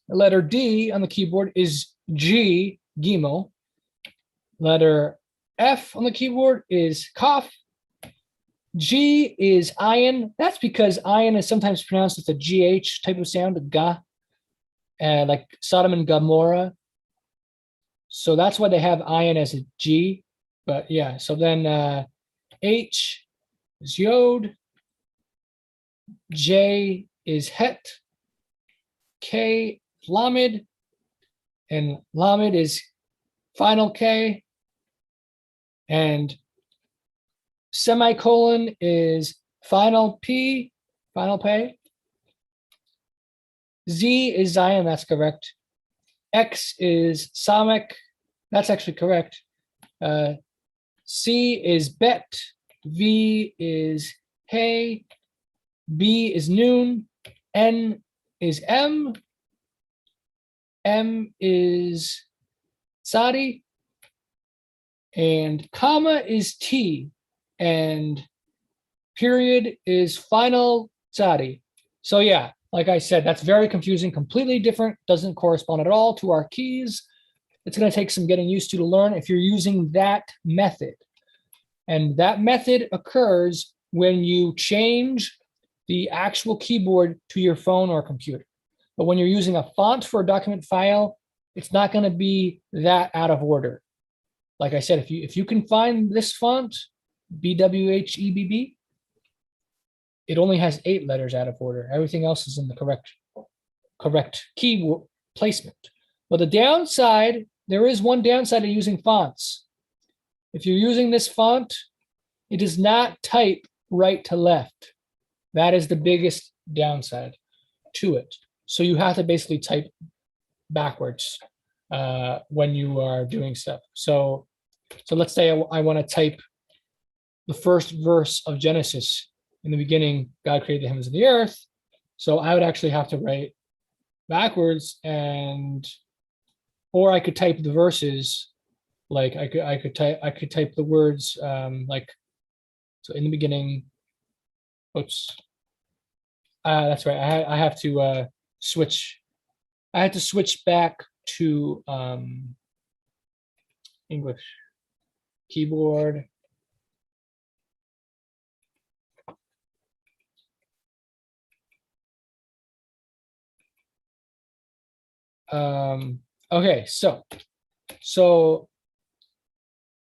Letter D on the keyboard is G, Gimel. Letter F on the keyboard is Kaf. G is Ayin. That's because Ayin is sometimes pronounced with a GH type of sound, a Ga, like Sodom and Gomorrah. So that's why they have Ayin as a G. But yeah, so then H is Yod. J is Het. K is Lamed. And Lamed is final K. And semicolon is final P, final P. Z is Zion, that's correct. X is Samek, that's actually correct. C is Bet, V is Hey, B is Noon, N is M is Sadi, and comma is T, and period is final Sadi. So yeah, like I said, that's very confusing, completely different, doesn't correspond at all to our keys. It's going to take some getting used to learn if you're using that method. And that method occurs when you change the actual keyboard to your phone or computer. But when you're using a font for a document file, it's not going to be that out of order. Like I said, if you can find this font, BWHEBB, it only has 8 letters out of order. Everything else is in the correct key placement. But the downside, there is one downside of using fonts. If you're using this font, it does not type right to left. That is the biggest downside to it. So you have to basically type backwards when you are doing stuff. So let's say I want to type the first verse of Genesis. In the beginning, God created the heavens and the earth. So I would actually have to write backwards, or I could type the verses, like I could type the words like, so in the beginning. Oops. That's right. I have to switch. I had to switch back to English keyboard. Okay, so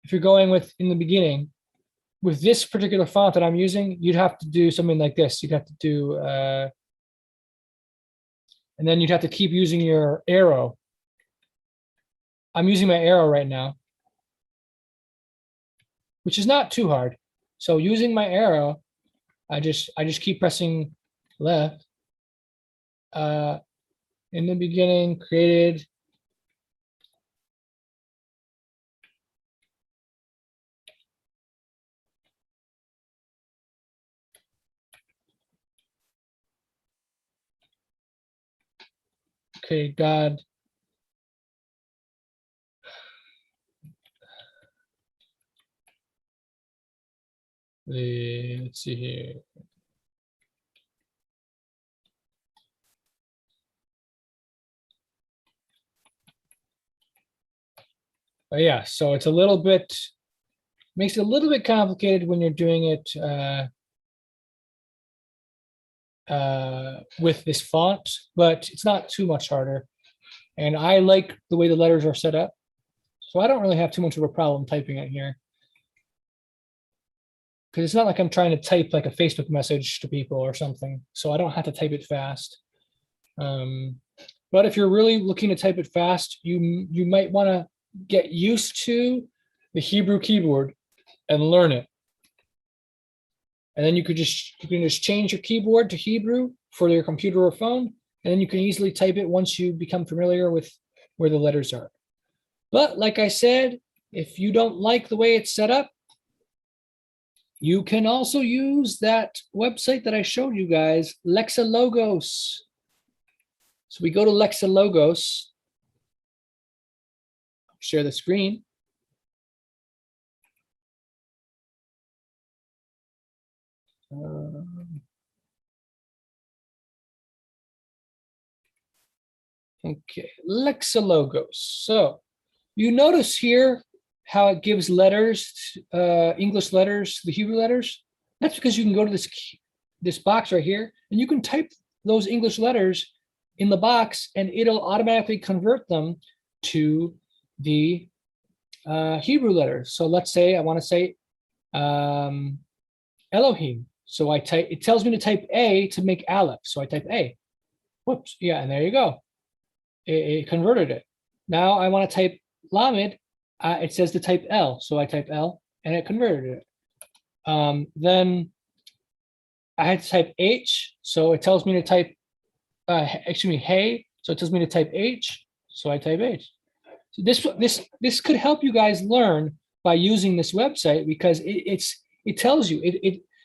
if you're going with in the beginning, with this particular font that I'm using, you'd have to do something like this. You'd have to do, and then you'd have to keep using your arrow. I'm using my arrow right now, which is not too hard. So using my arrow, I just keep pressing left. In the beginning, created. Okay, God. Let's see here. But yeah, so it's a little bit, makes it a little bit complicated when you're doing it with this font, but it's not too much harder. And I like the way the letters are set up. So I don't really have too much of a problem typing it here. Because it's not like I'm trying to type like a Facebook message to people or something. So I don't have to type it fast. But if you're really looking to type it fast, you might want to get used to the Hebrew keyboard and learn it. And then you can just change your keyboard to Hebrew for your computer or phone, and then you can easily type it once you become familiar with where the letters are. But like I said, if you don't like the way it's set up, you can also use that website that I showed you guys, Lexilogos. So we go to Lexilogos, share the screen. Okay, Lexilogos. So you notice here how it gives letters, English letters, the Hebrew letters. That's because you can go to this box right here, and you can type those English letters in the box, and it'll automatically convert them to the Hebrew letters. So let's say I want to say Elohim. So I type. It tells me to type A to make Aleph. So I type A. Whoops. Yeah, and there you go. It converted it. Now I want to type Lamed. It says to type L, so I type L, and it converted it. Then I had to type H, so it tells me to type, hey, so it tells me to type H, so I type H. So this could help you guys learn by using this website, because it tells you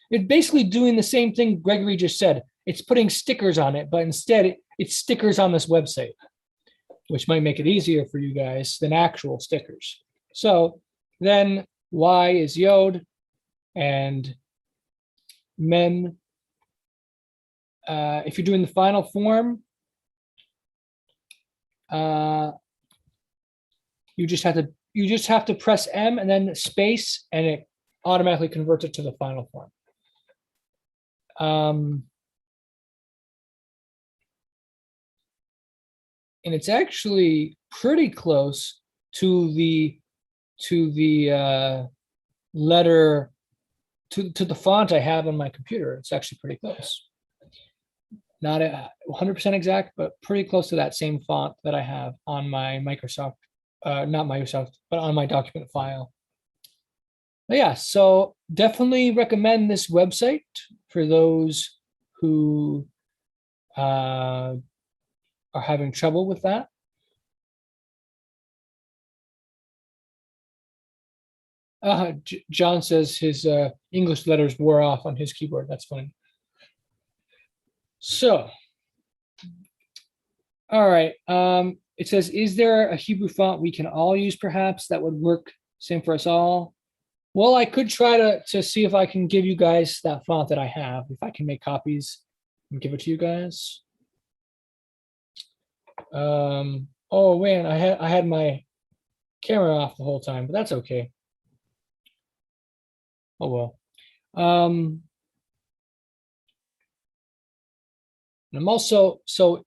it basically doing the same thing Gregory just said. It's putting stickers on it, but instead it's stickers on this website, which might make it easier for you guys than actual stickers. So then Y is Yod, and Mem. If you're doing the final form, you just have to press M and then space, and it automatically converts it to the final form. And it's actually pretty close to the letter to the font I have on my computer. It's actually pretty close. Not 100% exact, but pretty close to that same font that I have on my Microsoft, not Microsoft, but on my document file. But yeah, so definitely recommend this website for those who are having trouble with that. John says his English letters wore off on his keyboard. That's funny. So, all right. It says, is there a Hebrew font we can all use perhaps that would work same for us all? Well, I could try to see if I can give you guys that font that I have, if I can make copies and give it to you guys. Oh man, I had my camera off the whole time, but that's okay. Oh well. I'm also, so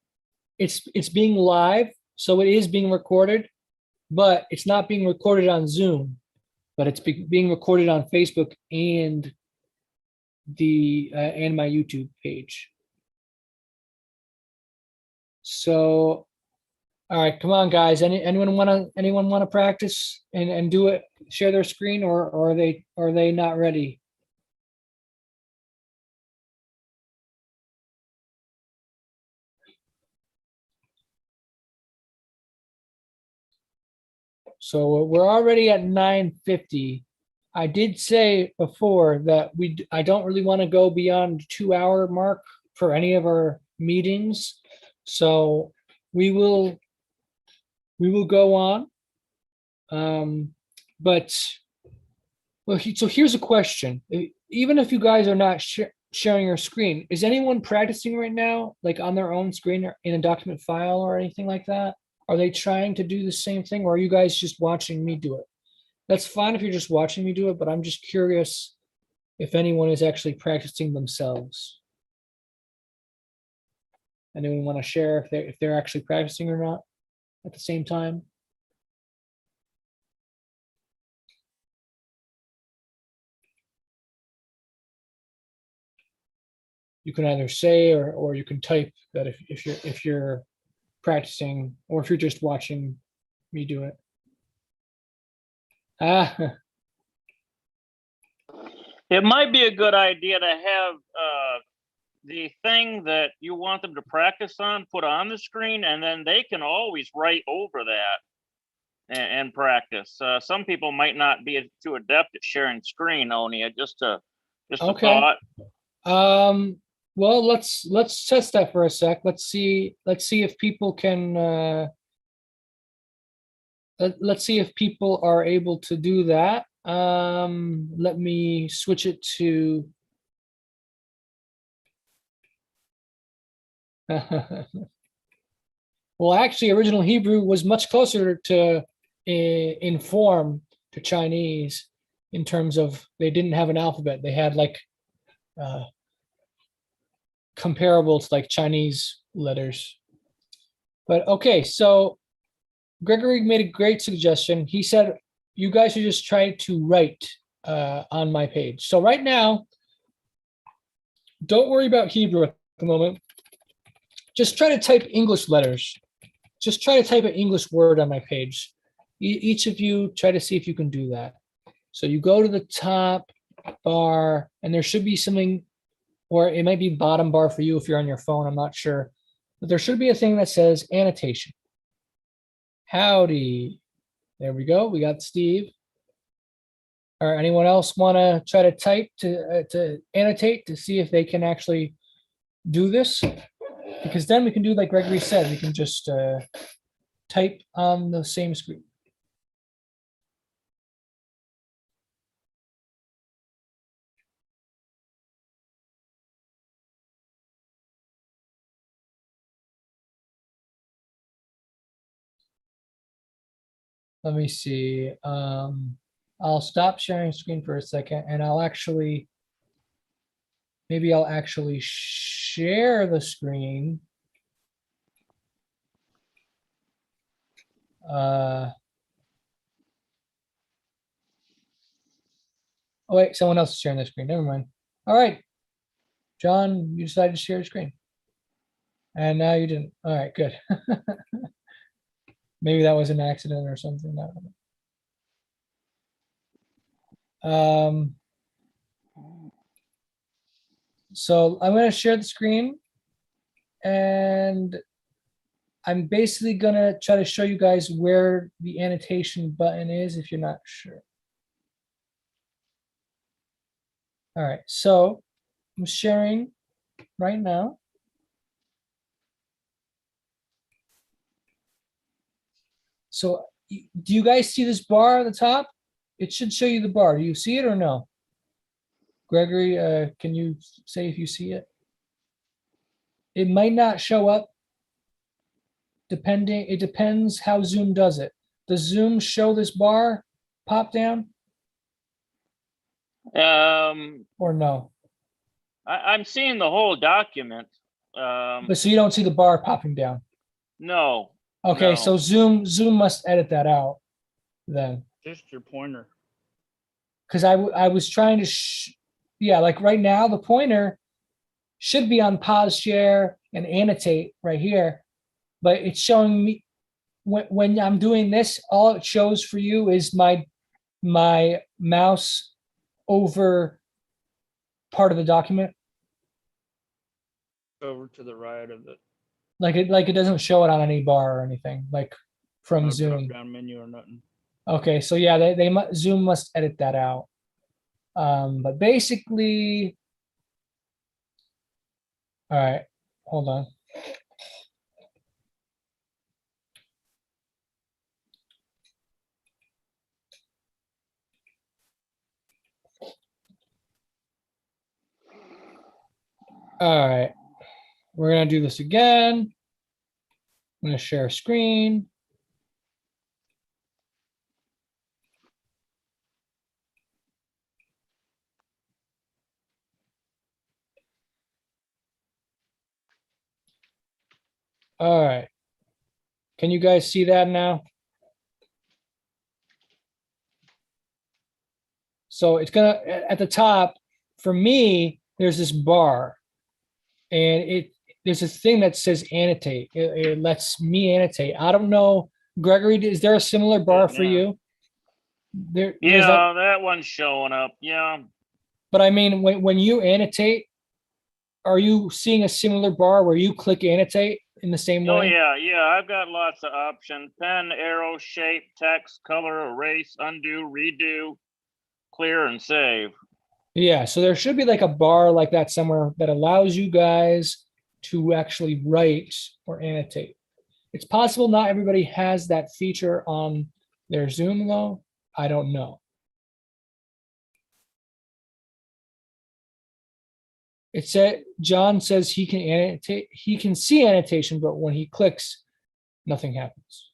it's being live, So it is being recorded, but it's not being recorded on Zoom, but it's being recorded on Facebook and and my YouTube page. So, all right, come on, guys. Anyone want to practice and do it? Share their screen, or are they not ready? So we're already at 9:50. I did say before that I don't really want to go beyond the 2-hour mark for any of our meetings. So we will go on. But well, so here's a question. Even if you guys are not sharing your screen, is anyone practicing right now, like on their own screen or in a document file or anything like that? Are they trying to do the same thing, or are you guys just watching me do it? That's fine if you're just watching me do it, but I'm just curious if anyone is actually practicing themselves. Anyone want to share if they're actually practicing or not at the same time? You can either say or you can type that if you're practicing, or if you're just watching me do it. It might be a good idea to have the thing that you want them to practice on put on the screen, and then they can always write over that and practice. Some people might not be too adept at sharing screen, Onieh. Just a Okay. thought. Well, let's test that for a sec. Let's see if people can let's see if people are able to do that. Let me switch it to well, actually, original Hebrew was much closer to in form to Chinese in terms of they didn't have an alphabet. They had like comparable to like Chinese letters. But okay, so Gregory made a great suggestion. He said, you guys should just try to write on my page. So right now, don't worry about Hebrew at the moment. Just try to type English letters. Just try to type an English word on my page. Each of you try to see if you can do that. So you go to the top bar, and there should be something, or it might be bottom bar for you if you're on your phone, I'm not sure. But there should be a thing that says annotation. Howdy. There we go. We got Steve. Or anyone else want to try to type to annotate to see if they can actually do this? Because then we can do like Gregory said, we can just type on the same screen. Let me see. I'll stop sharing screen for a second, and maybe I'll actually share the screen. Oh wait, someone else is sharing the screen. Never mind. All right, John, you decided to share your screen, and now you didn't. All right, good. Maybe that was an accident or something. I don't know. So I'm going to share the screen, and I'm basically going to try to show you guys where the annotation button is if you're not sure. All right, so I'm sharing right now. So do you guys see this bar at the top? It should show you the bar. Do you see it or no? Gregory, can you say if you see it? It might not show up. It depends how Zoom does it. Does Zoom show this bar pop down or no? I'm seeing the whole document. But so you don't see the bar popping down. No. Okay, No. so Zoom must edit that out then. Just your pointer. Because I was trying to, yeah, like right now, the pointer should be on pause share and annotate right here, but it's showing me when I'm doing this, all it shows for you is my mouse over part of the document. Over to the right of it. Like it doesn't show it on any bar or anything, like from No Zoom. drop-down menu or nothing. Okay, so yeah, Zoom must edit that out. But basically, all right, hold on. All right, we're gonna do this again. I'm gonna share a screen. All right. Can you guys see that now? So it's gonna, at the top, for me, there's this bar. And there's a thing that says annotate. It lets me annotate. I don't know, Gregory, is there a similar bar for Yeah. you? There's Yeah, that, that one's showing up. Yeah. but I mean, when you annotate, are you seeing a similar bar where you click annotate in the same Oh way? yeah, yeah. I've got lots of options: pen, arrow, shape, text, color, erase, undo, redo, clear, and save. Yeah, so there should be like a bar like that somewhere that allows you guys to actually write or annotate. It's possible not everybody has that feature on their Zoom though. I don't know. It said, John says he can annotate, he can see annotation, but when he clicks, nothing happens.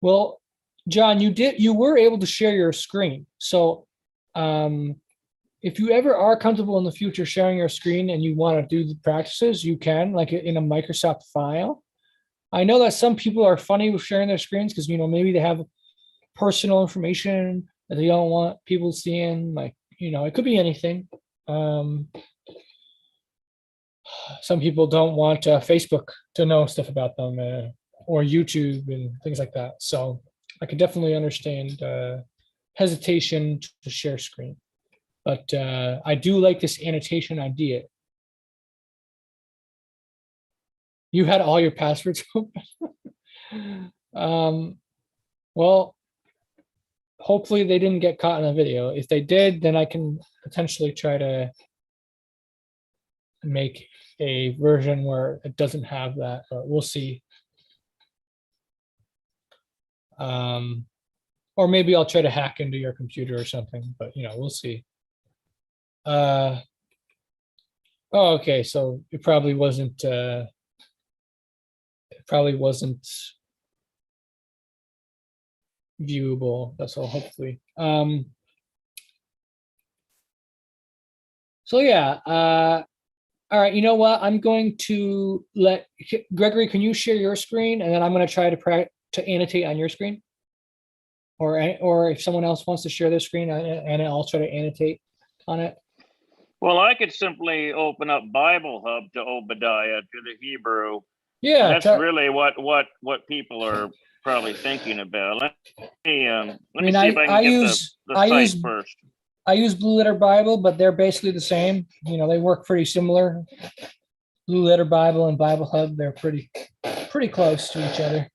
Well, John, you were able to share your screen. So if you ever are comfortable in the future sharing your screen and you want to do the practices, you can, like in a Microsoft file. I know that some people are funny with sharing their screens because, maybe they have personal information that they don't want people seeing, like, it could be anything. Some people don't want Facebook to know stuff about them, or YouTube and things like that. So I could definitely understand hesitation to share screen. But I do like this annotation idea. You had all your passwords open. Well, hopefully they didn't get caught in a video. If they did, then I can potentially try to make a version where it doesn't have that, but we'll see. Or maybe I'll try to hack into your computer or something, but we'll see. Oh, okay, so it probably wasn't viewable. That's all, hopefully. So yeah, all right, you know what? I'm going to let Gregory, can you share your screen? And then I'm going to try to annotate on your screen. Or if someone else wants to share their screen, and I'll try to annotate on it. Well, I could simply open up Bible Hub to Obadiah to the Hebrew. Yeah, And that's really what people are probably thinking about. Let me see if I can get the site first. I use Blue Letter Bible, but they're basically the same. They work pretty similar. Blue Letter Bible and Bible Hub, they're pretty close to each other.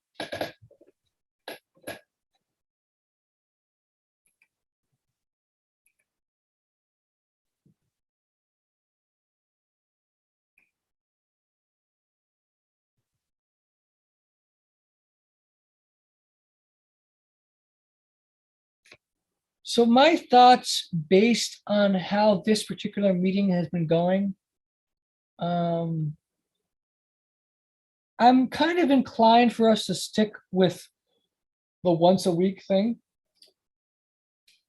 So my thoughts based on how this particular meeting has been going, I'm kind of inclined for us to stick with the once a week thing.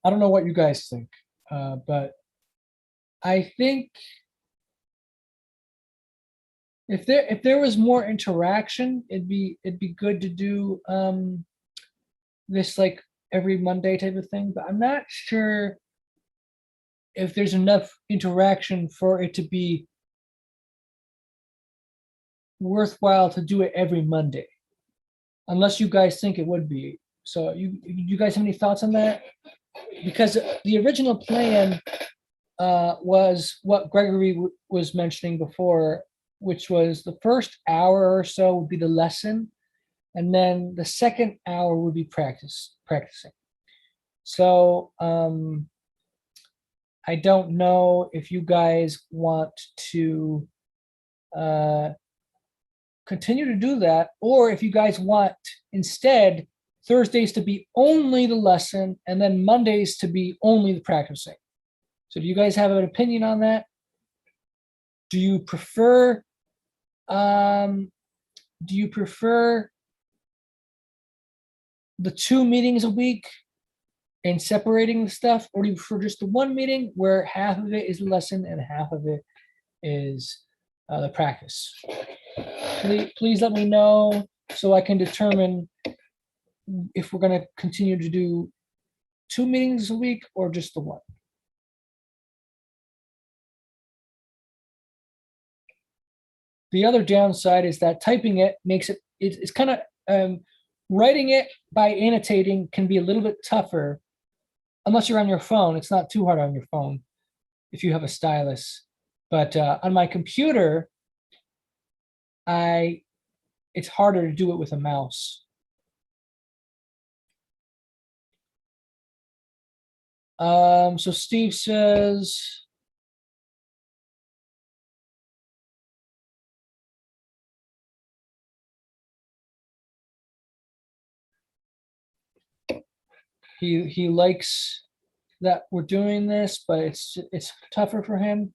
I don't know what you guys think, but I think if there was more interaction, it'd be good to do this like every Monday type of thing, but I'm not sure if there's enough interaction for it to be worthwhile to do it every Monday, unless you guys think it would be. So you guys have any thoughts on that? Because the original plan was what Gregory was mentioning before, which was the first hour or so would be the lesson, and then the second hour would be practicing. So I don't know if you guys want to continue to do that, or if you guys want instead Thursdays to be only the lesson and then Mondays to be only the practicing. So do you guys have an opinion on that? Do you prefer the 2 meetings a week and separating the stuff, or do you prefer just the 1 meeting where half of it is the lesson and half of it is the practice? Please let me know so I can determine if we're going to continue to do 2 meetings a week or just the 1. The other downside is that typing it makes it's kind of writing it by annotating can be a little bit tougher unless you're on your phone. It's not too hard on your phone if you have a stylus, but on my computer, it's harder to do it with a mouse. So Steve says, he likes that we're doing this, but it's tougher for him.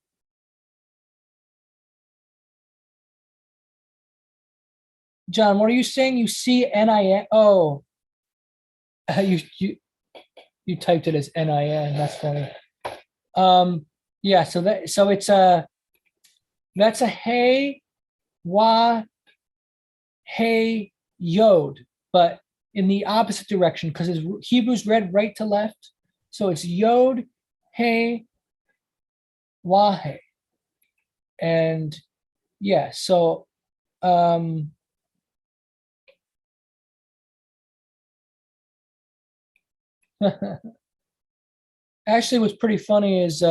John, what are you saying? You see NIN? Oh, you typed it as NIN. That's funny. Yeah. So it's that's a hey, wah, hey, yod, but in the opposite direction because Hebrew's read right to left. So it's yod, hey, wah, hey, and yeah. So actually, what's pretty funny is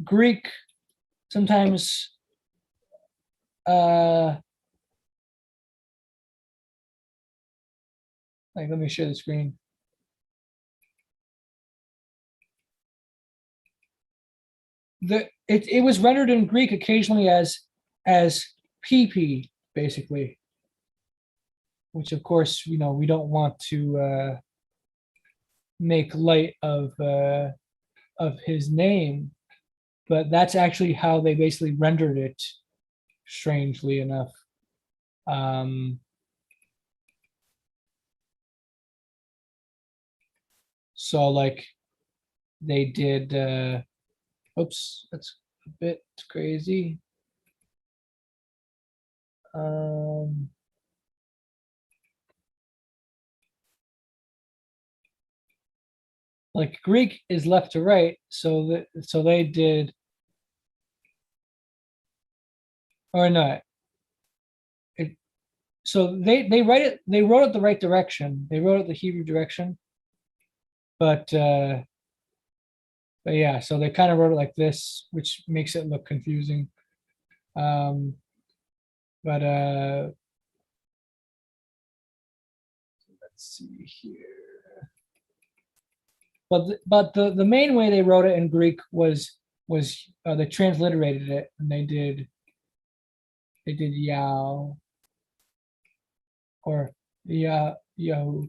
Greek sometimes like, let me share the screen. It was rendered in Greek occasionally as PP, basically, which of course, we don't want to make light of his name, but that's actually how they basically rendered it, strangely enough. So like they did, oops, that's a bit crazy. Like Greek is left to right, so they did, or not. So they wrote it the right direction. They wrote it the Hebrew direction, but yeah, so they kind of wrote it like this, which makes it look confusing. But let's see here. But the main way they wrote it in Greek was they transliterated it, and they did Yao or Yahoo.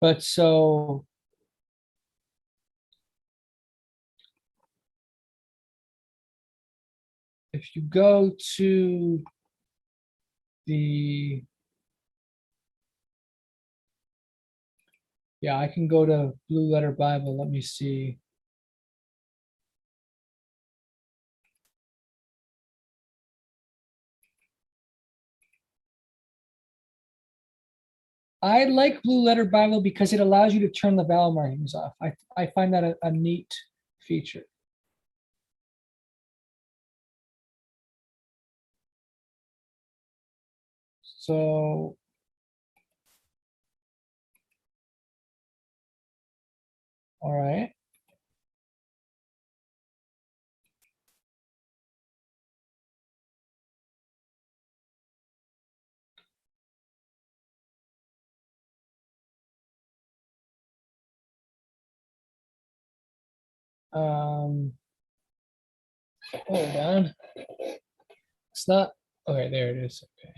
But so if you go to the, yeah, I can go to Blue Letter Bible. Let me see. I like Blue Letter Bible because it allows you to turn the vowel markings off. I find that a neat feature. So all right. Hold on. It's not, okay, there it is. Okay.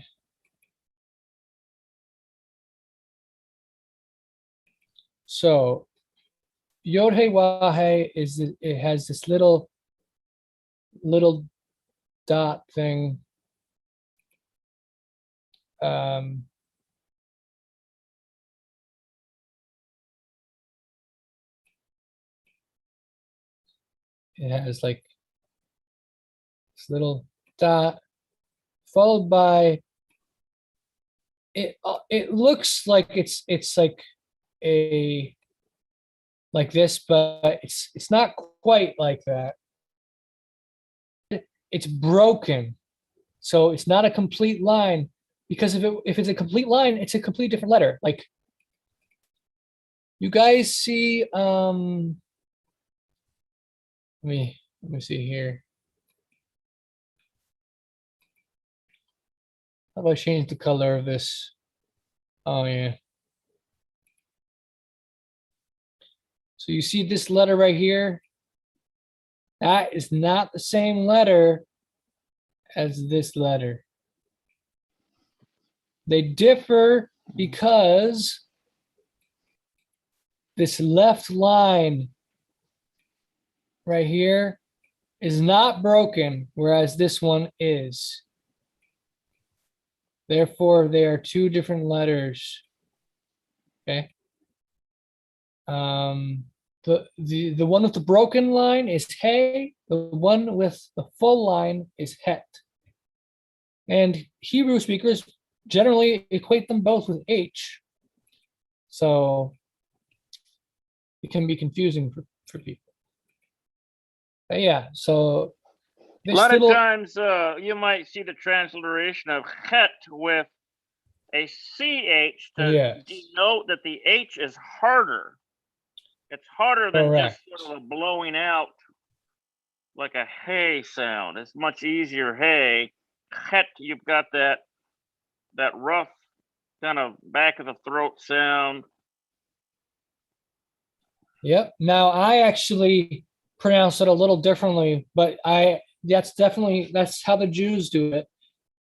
So Yod Hey Wah Hey is, it has this little dot thing. Um, it has like this little dot followed by it. It looks like it's like a like this, but it's not quite like that. It's broken, so it's not a complete line, because if it's a complete line, it's a complete different letter. Like you guys see, let me see here. How about I change the color of this? Oh yeah. So you see this letter right here? That is not the same letter as this letter. They differ because this left line right here is not broken, whereas this one is. Therefore, they are two different letters. Okay. The one with the broken line is hey. The one with the full line is het. And Hebrew speakers generally equate them both with H. So it can be confusing for people. But yeah, so A lot of times you might see the transliteration of het with a CH to denote that the H is harder. It's harder than just sort of a blowing out like a hey sound. It's much easier hey. Het, you've got that rough kind of back of the throat sound. Yep. Now I actually pronounce it a little differently, but that's how the Jews do it.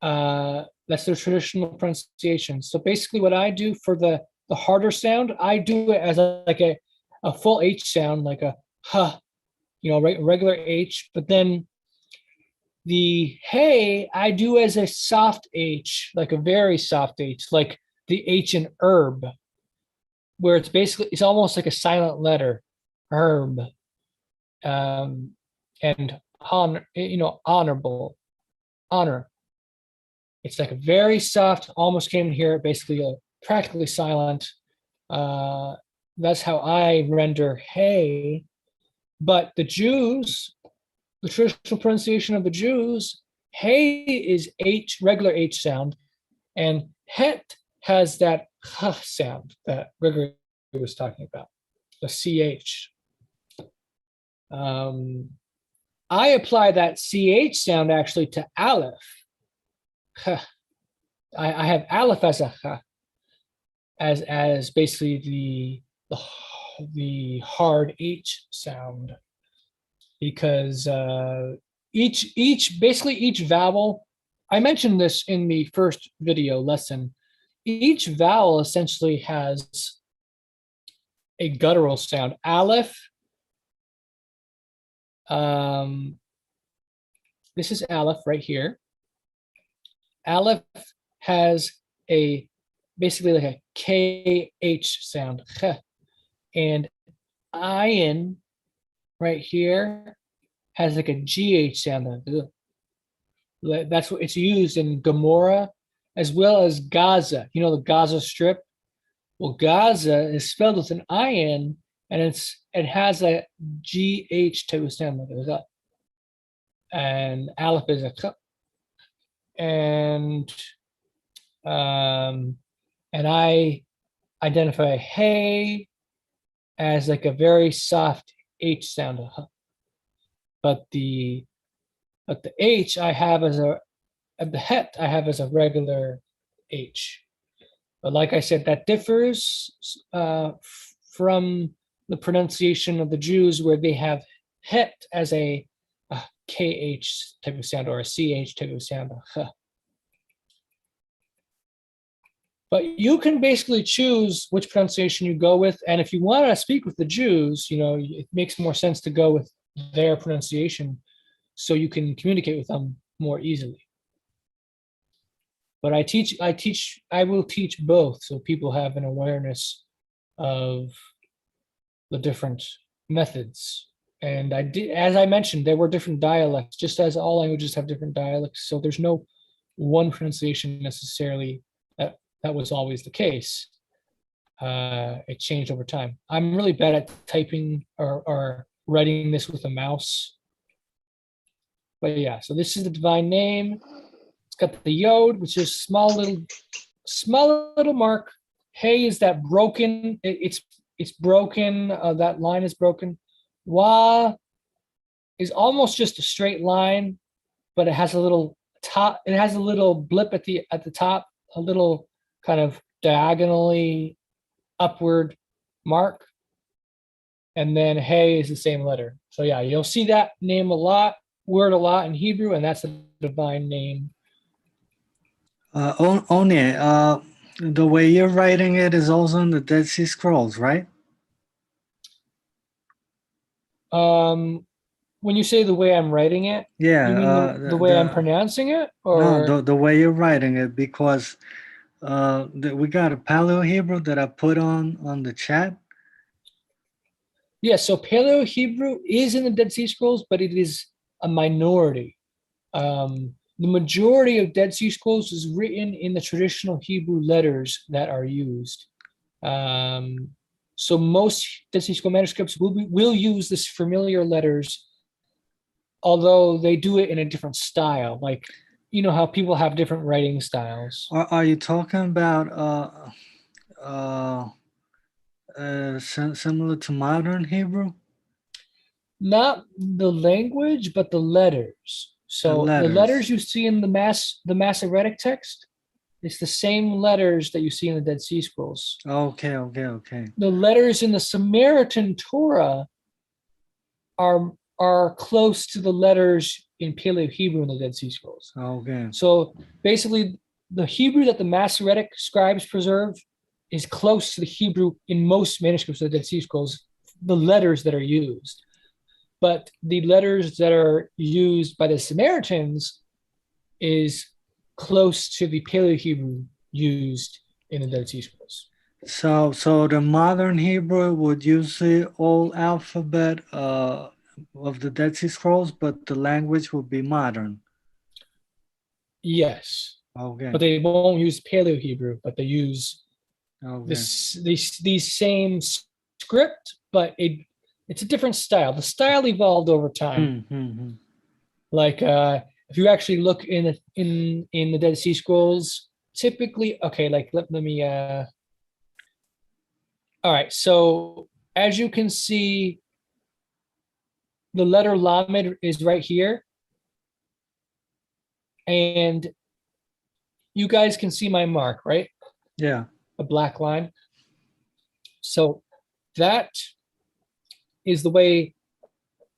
That's their traditional pronunciation. So basically what I do for the harder sound, I do it as like a full H sound, like a huh, regular H, but then the hey, I do as a soft H, like a very soft H, like the H in herb, where it's almost like a silent letter, herb, and honor, honorable, honor. It's like a very soft, almost came here, basically practically silent. That's how I render hey. But the Jews, the traditional pronunciation of the Jews, hey is H, regular H sound, and het has that h sound that Gregory was talking about, the CH. I apply that CH sound actually to aleph. I have aleph as a as basically the hard H sound, because each vowel, I mentioned this in the first video lesson, each vowel essentially has a guttural sound. Aleph, this is Aleph right here. Aleph has a basically like a KH sound. Ch. And Ayin right here has like a GH sound. That's what it's used in Gomorrah as well as Gaza. You know, the Gaza Strip? Well, Gaza is spelled with an Ayin and it has a GH type of sound. And Aleph is a K. And I identify hey as like a very soft H sound, but the H I have as the het I have as a regular H. But like I said, that differs from the pronunciation of the Jews, where they have het as a KH type of sound or a CH type of sound. But you can basically choose which pronunciation you go with. And if you want to speak with the Jews, you know, it makes more sense to go with their pronunciation so you can communicate with them more easily. But I will teach both so people have an awareness of the different methods. And I did, as I mentioned, there were different dialects, just as all languages have different dialects. So there's no one pronunciation necessarily that was always the case. It changed over time. I'm really bad at typing or writing this with a mouse. But yeah, so this is the divine name. It's got the yod, which is small little mark. Hey is that broken? It's broken. That line is broken. Wa is almost just a straight line, but it has a little top. It has a little blip at the top, a little kind of diagonally upward mark. And then hey is the same letter. So yeah, you'll see that word a lot in Hebrew, and that's the divine name. Onieh, the way you're writing it is also in the Dead Sea Scrolls, right? When you say the way I'm writing it, Yeah. you mean the way I'm pronouncing it, or no, the way you're writing it, because we got a Paleo Hebrew that I put on the chat. Yeah, so Paleo Hebrew is in the Dead Sea Scrolls, but it is a minority. The majority of Dead Sea Scrolls is written in the traditional Hebrew letters that are used. So most Dead Sea Scroll manuscripts will use this familiar letters, although they do it in a different style. Like, you know how people have different writing styles. Are you talking about similar to modern Hebrew? Not the language, but the letters. So the letters you see in the Masoretic text, it's the same letters that you see in the Dead Sea Scrolls. Okay. The letters in the Samaritan Torah are close to the letters in Paleo Hebrew in the Dead Sea Scrolls. Okay. So basically, the Hebrew that the Masoretic scribes preserve is close to the Hebrew in most manuscripts of the Dead Sea Scrolls, the letters that are used. But the letters that are used by the Samaritans is close to the Paleo Hebrew used in the Dead Sea Scrolls. So the modern Hebrew would use the old alphabet of the Dead Sea Scrolls, but the language would be modern. Yes. Okay. But they won't use Paleo Hebrew, but they use these same script, but it's a different style. The style evolved over time. Mm-hmm. Like if you actually look in the Dead Sea Scrolls, typically, okay, like let me all right, so as you can see, the letter Lamed is right here. And you guys can see my mark, right? Yeah. A black line. So that is the way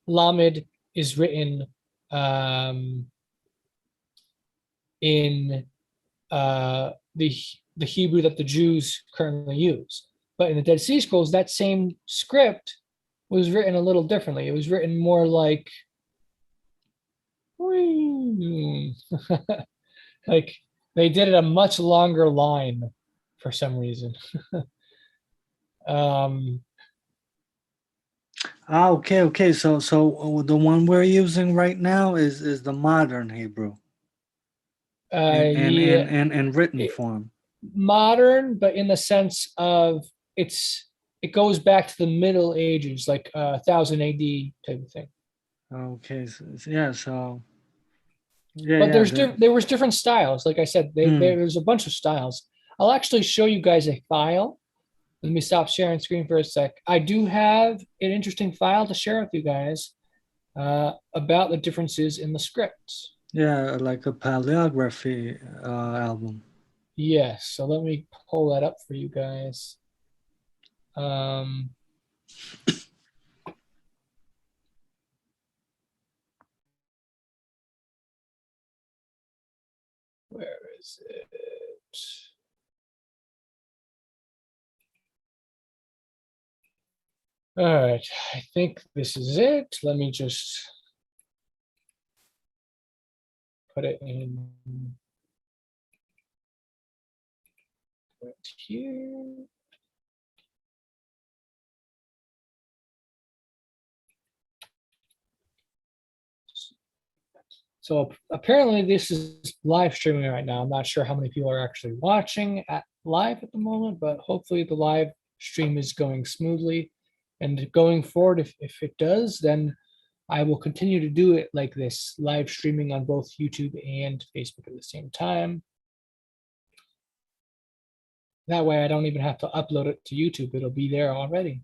Lamed is written in the Hebrew that the Jews currently use. But in the Dead Sea Scrolls, that same script was written a little differently. It was written more like Whee! Like they did it a much longer line for some reason. um, Okay. So the one we're using right now is the modern Hebrew yeah, in written it- form. modern, but in the sense of it goes back to the Middle Ages, like 1000 AD type of thing. Okay, yeah, so yeah, But yeah, there was different styles. Like I said, there's a bunch of styles. I'll actually show you guys a file. Let me stop sharing screen for a sec. I do have an interesting file to share with you guys about the differences in the scripts. yeah, like a paleography album. Yes, so let me pull that up for you guys. Um, where is it? All right, I think this is it. Let me just put it in right here. So apparently this is live streaming right now. I'm not sure how many people are actually watching live at the moment, but hopefully the live stream is going smoothly. And going forward, if it does, then I will continue to do it like this, live streaming on both YouTube and Facebook at the same time. That way I don't even have to upload it to YouTube. It'll be there already.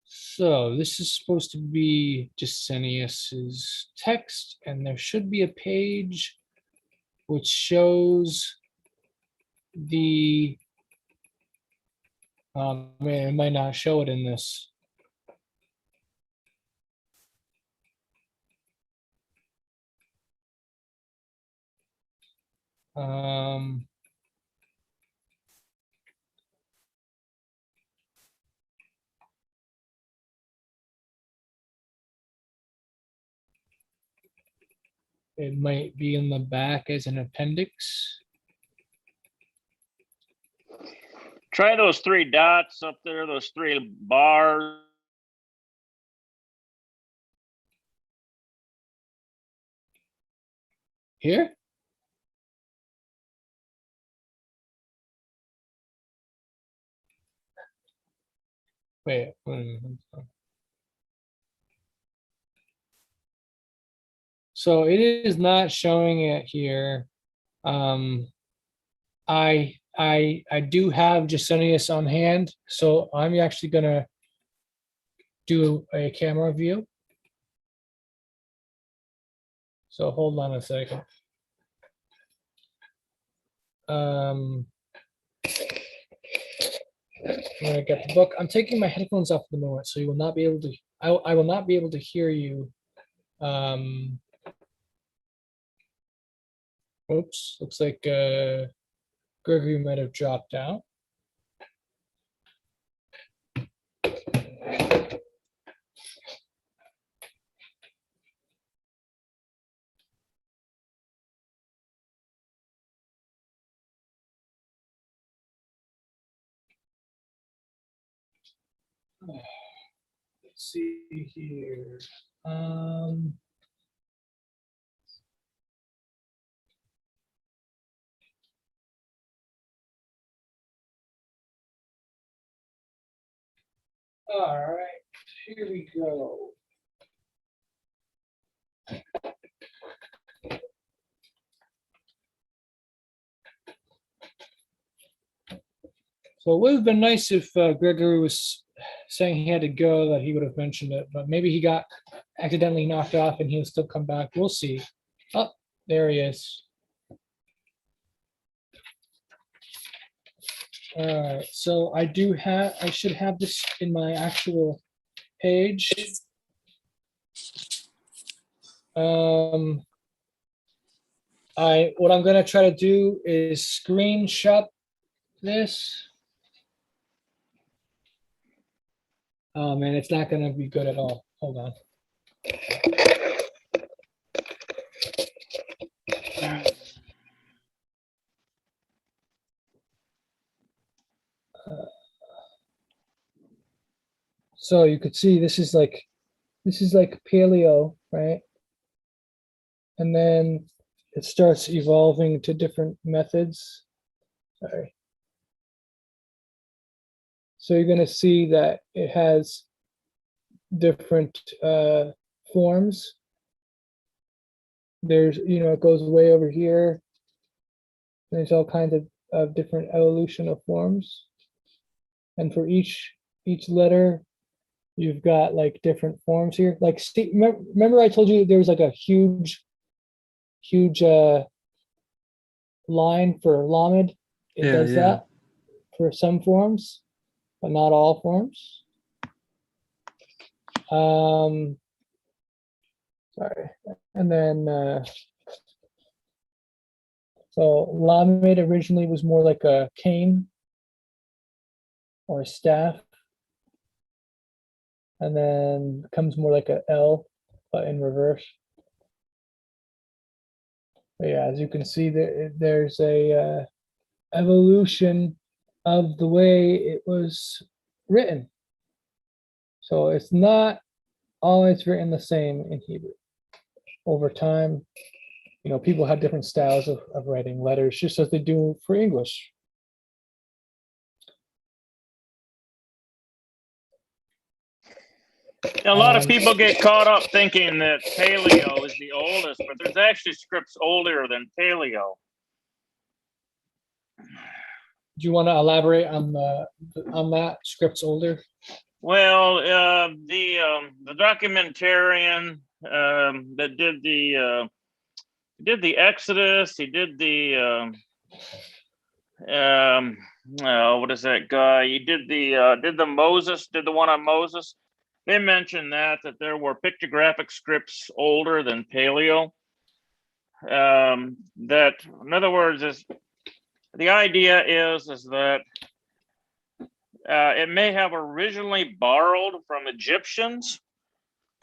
So this is supposed to be Jasenius's text, and there should be a page which shows the, man, it might not show it in this. Um, it might be in the back as an appendix. Try those three dots up there, those three bars. Here? Wait. So it is not showing it here. I do have Jasenius on hand, so I'm actually gonna do a camera view. So hold on a second. I'm gonna get the book. I'm taking my headphones off at the moment, so you will not be able to. I will not be able to hear you. Oops, looks like Gregory might have dropped out. Let's see here. All right, here we go. So it would have been nice if Gregory was saying he had to go, that he would have mentioned it, but maybe he got accidentally knocked off and he'll still come back. We'll see. Oh, there he is. All right, so I should have this in my actual page. What I'm gonna try to do is screenshot this. Oh man, it's not gonna be good at all. Hold on. So you could see this is like paleo, right? And then it starts evolving to different methods. Sorry. So you're gonna see that it has different forms. There's, it goes way over here. There's all kinds of different evolution of forms. And for each letter, you've got like different forms here. Like, see, remember I told you there was like a huge line for Lamed? It Yeah, does yeah. that for some forms, but not all forms. Sorry. And then, so Lamed originally was more like a cane or a staff. And then becomes more like a L, but in reverse. But yeah, as you can see, there's a evolution of the way it was written. So it's not always written the same in Hebrew. Over time, people have different styles of writing letters, just as they do for English. A lot of people get caught up thinking that Paleo is the oldest, but there's actually scripts older than Paleo. Do you want to elaborate on that? Scripts older? Well, the documentarian that did the Exodus, he did the what is that guy? He did the Moses, did the one on Moses. They mentioned that there were pictographic scripts older than Paleo. That, in other words, is the idea is that it may have originally borrowed from Egyptians,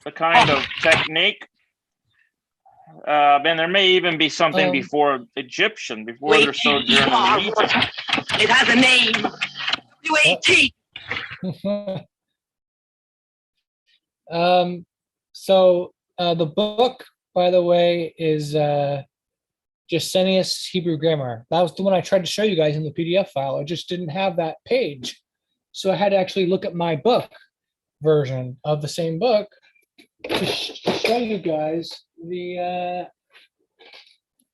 the kind of technique. And there may even be something before Egyptian, before their sojourn in Egypt. It has a name. UAT. So the book, by the way, is Justinius Hebrew Grammar. That was the one I tried to show you guys in the PDF file. I just didn't have that page. So I had to actually look at my book version of the same book to show you guys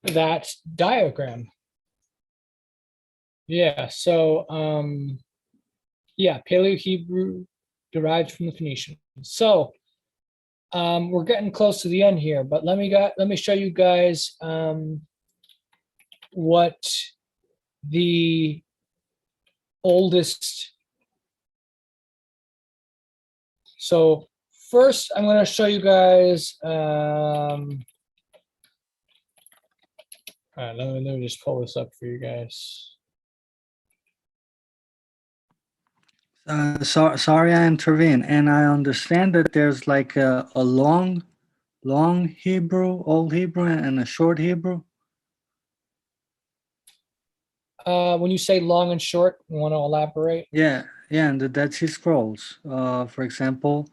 that diagram. Yeah, so yeah, Paleo Hebrew derived from the Phoenician. So we're getting close to the end here, but let me show you guys what the oldest. So first, I'm going to show you guys. All right, let me just pull this up for you guys. Sorry I intervene, and I understand that there's like a long Hebrew, old Hebrew, and a short Hebrew. When you say long and short, you want to elaborate? Yeah, and the Dead Sea Scrolls. For example,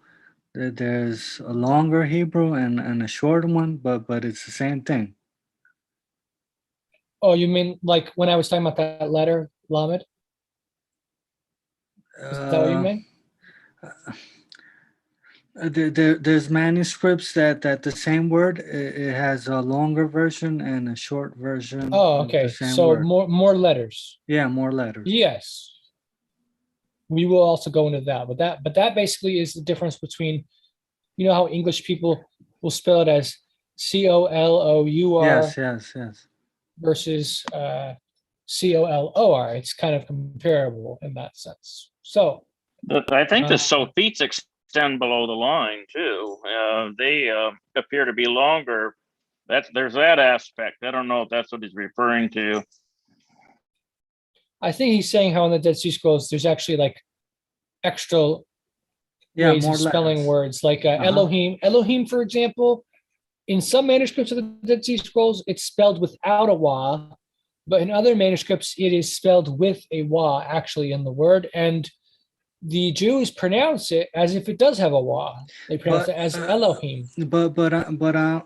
there's a longer Hebrew and a short one, but it's the same thing. Oh, you mean like when I was talking about that letter, Lamed? Is that what you mean? There's manuscripts that the same word it has a longer version and a short version. Oh, of okay. the same So word. more letters. Yeah, more letters. Yes. We will also go into that, but that basically is the difference between, how English people will spell it as COLOUR. Yes. Versus COLOR. It's kind of comparable in that sense. So I think the Sophites extend below the line too. They appear to be longer. There's that aspect. I don't know if that's what he's referring to. I think he's saying how in the Dead Sea Scrolls there's actually like extra Yeah, ways more of spelling letters. words, like Elohim. Elohim, for example, in some manuscripts of the Dead Sea Scrolls, it's spelled without a wa, but in other manuscripts, it is spelled with a wa actually in the word. And the Jews pronounce it as if it does have a wa. They pronounce But it as Elohim.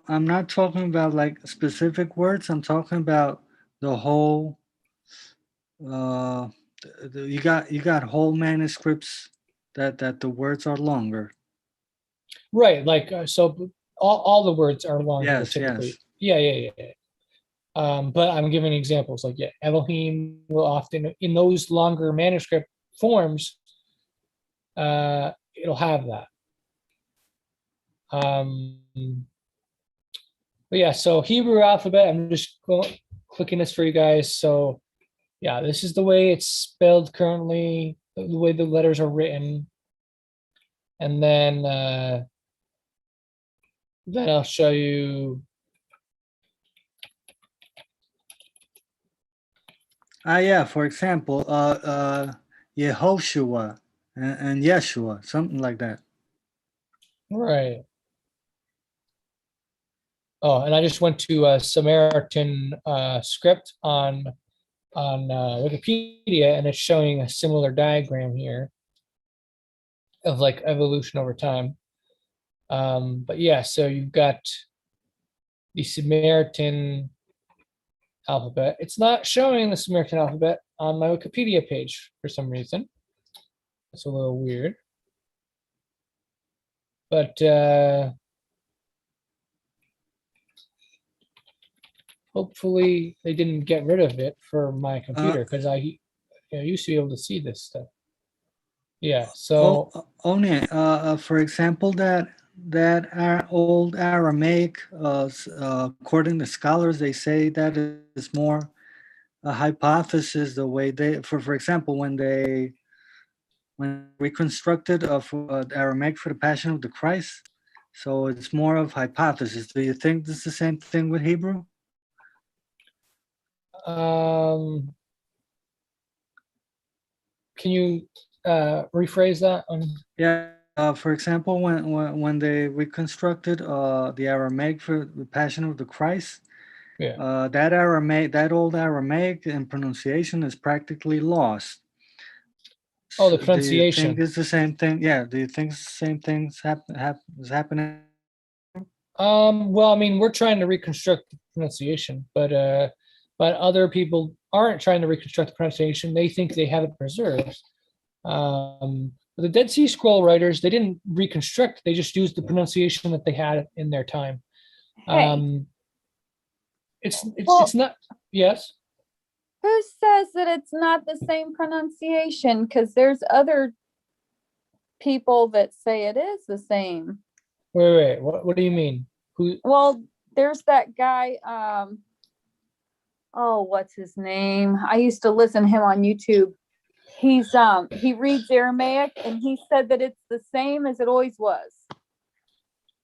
I'm not talking about like specific words. I'm talking about the whole. Uh, you got whole manuscripts that the words are longer. Right. Like, so all the words are longer Yes, typically. yes. Yeah. But I'm giving examples like, yeah, Elohim will often, in those longer manuscript forms, it'll have that. But yeah, so Hebrew alphabet, I'm just clicking this for you guys. So yeah, this is the way it's spelled currently, the way the letters are written. And then I'll show you. Yeah, for example, Yehoshua and Yeshua, something like that. Right. Oh, and I just went to a Samaritan script on Wikipedia, and it's showing a similar diagram here of like evolution over time. But yeah, so you've got the Samaritan alphabet. It's not showing the Samaritan alphabet on my Wikipedia page for some reason. It's a little weird. But hopefully they didn't get rid of it for my computer, because I used to be able to see this stuff. Yeah, so Onieh, for example, that old Aramaic, according to scholars, they say that is more a hypothesis. The way they, for example, when they reconstructed Aramaic for the Passion of the Christ, so it's more of hypothesis. Do you think this is the same thing with Hebrew? can you rephrase that? Yeah. For example, when they reconstructed the Aramaic for the Passion of the Christ, Yeah. that old Aramaic in pronunciation is practically lost. Oh, the Do you think pronunciation. it's the same thing? Yeah. Do you think the same things is happening? Well, I mean, we're trying to reconstruct the pronunciation, but other people aren't trying to reconstruct the pronunciation. They think they have it preserved. The Dead Sea Scroll writers, they didn't reconstruct, they just used the pronunciation that they had in their time. Hey, It's not, yes. who says that it's not the same pronunciation? Because there's other people that say it is the same. Wait, what do you mean? Who? Well, there's that guy, oh, what's his name? I used to listen to him on YouTube. He reads Aramaic, and he said that it's the same as it always was.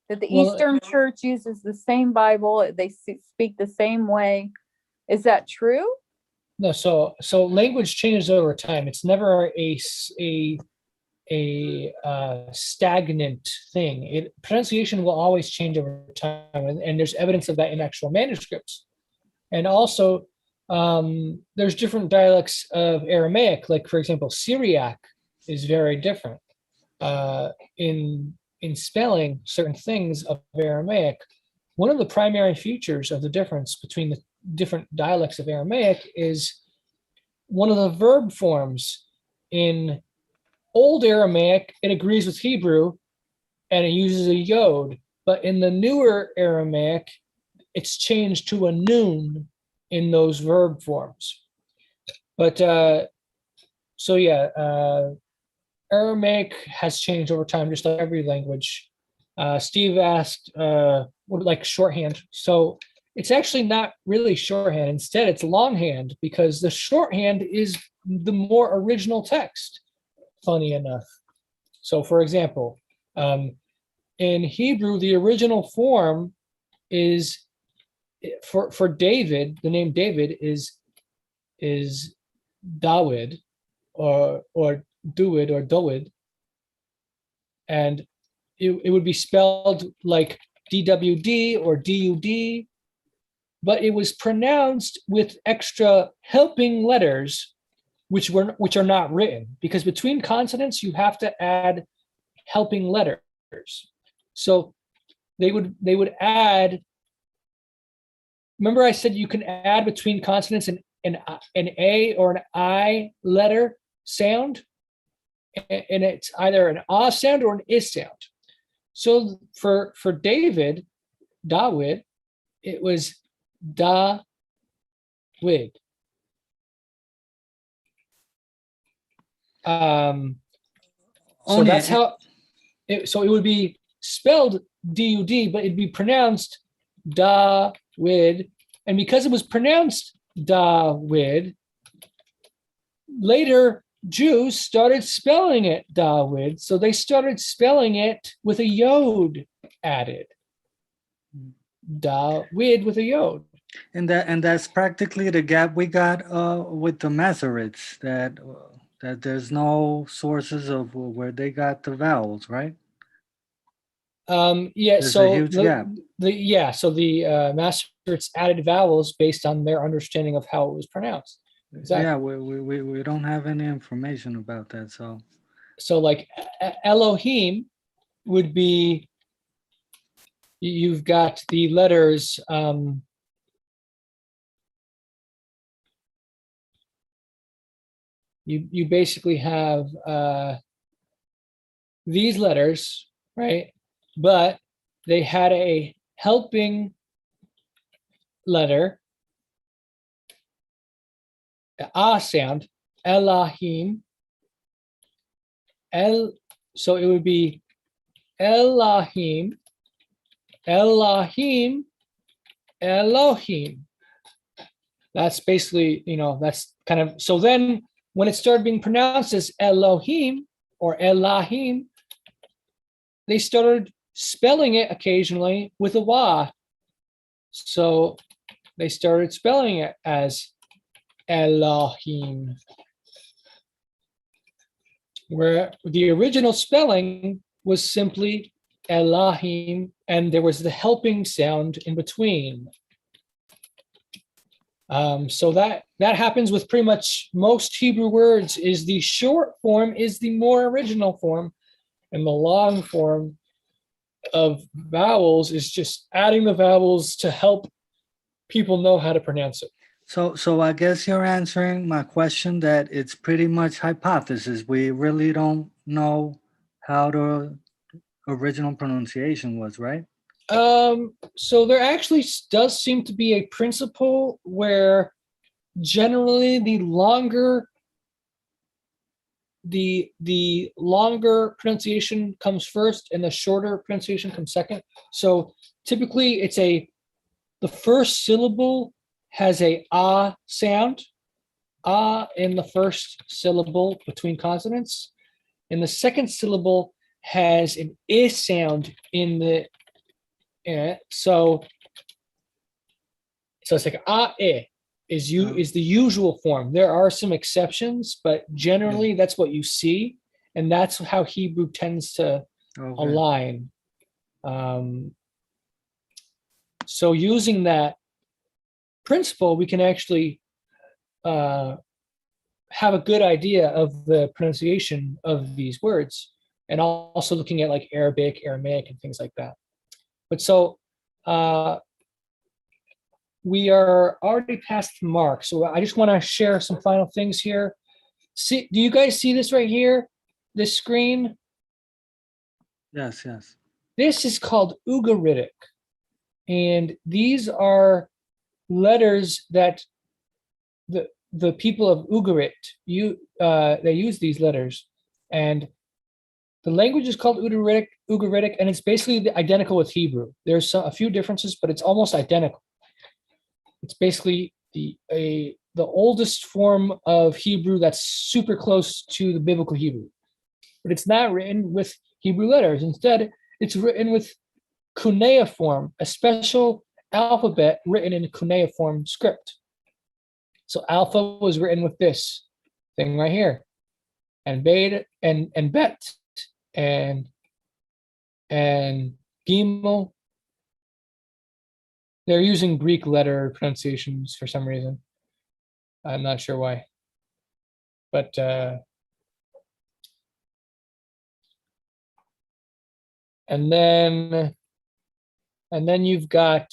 That the Well, Eastern Church uses the same Bible, they speak the same way. Is that true? No, so language changes over time. It's never a stagnant thing. Pronunciation will always change over time, and there's evidence of that in actual manuscripts. And also, there's different dialects of Aramaic. Like, for example, Syriac is very different in spelling certain things of Aramaic. One of the primary features of the difference between the different dialects of Aramaic is one of the verb forms. In Old Aramaic, it agrees with Hebrew and it uses a yod, but in the newer Aramaic, it's changed to a noon in those verb forms. But so yeah, Aramaic has changed over time, just like every language. Steve asked, what like shorthand? So it's actually not really shorthand. Instead, it's longhand, because the shorthand is the more original text, funny enough. So for example, in Hebrew, the original form is for David, the name David is Dawid or Duid or Doid. and it would be spelled like DWD or DUD, but it was pronounced with extra helping letters, which are not written, because between consonants you have to add helping letters. So they would add. Remember, I said you can add between consonants an A or an I letter sound, and it's either an ah sound or an is sound. So for David, it was da wid. So that's how so it would be spelled DUD, but it'd be pronounced da-wid. And because it was pronounced da-wid, later Jews started spelling it da-wid. So they started spelling it with a yod added. Da-wid with a yod. And that's practically the gap we got with the Masoretes, that there's no sources of where they got the vowels, right? Yeah, There's so a huge gap. the Masoretes added vowels based on their understanding of how it was pronounced. Exactly. Yeah, we don't have any information about that. So like Elohim would be, you've got the letters you basically have these letters, right? But they had a helping letter, ah sound, Elohim. So it would be Elohim, Elohim, Elohim. That's basically, that's kind of, so then when it started being pronounced as Elohim or Elohim, they started spelling it occasionally with a wa. So they started spelling it as Elohim, where the original spelling was simply Elohim, and there was the helping sound in between. So that happens with pretty much most Hebrew words. Is the short form is the more original form, and the long form of vowels is just adding the vowels to help people know how to pronounce it. So I guess you're answering my question that it's pretty much hypothesis. We really don't know how the original pronunciation was, right? So there actually does seem to be a principle where generally the longer pronunciation comes first and the shorter pronunciation comes second. So typically the first syllable has a ah sound, ah in the first syllable between consonants, and the second syllable has an I sound in the so it's like ah is the usual form. There are some exceptions, but generally that's what you see, and that's how Hebrew tends to align. So using that principle, we can actually have a good idea of the pronunciation of these words, and also looking at like Arabic, Aramaic, and things like that. But so we are already past the mark, so I just want to share some final things here. See, do you guys see this right here? This screen? Yes. This is called Ugaritic, and these are letters that the people of Ugarit they use these letters, and the language is called Ugaritic, and it's basically identical with Hebrew. There's a few differences, but it's almost identical. It's basically the oldest form of Hebrew that's super close to the biblical Hebrew, but it's not written with Hebrew letters. Instead, it's written with cuneiform, a special alphabet written in cuneiform script. So alpha was written with this thing right here, and beta and bet and and Gimel. They're using Greek letter pronunciations for some reason. I'm not sure why. But and then you've got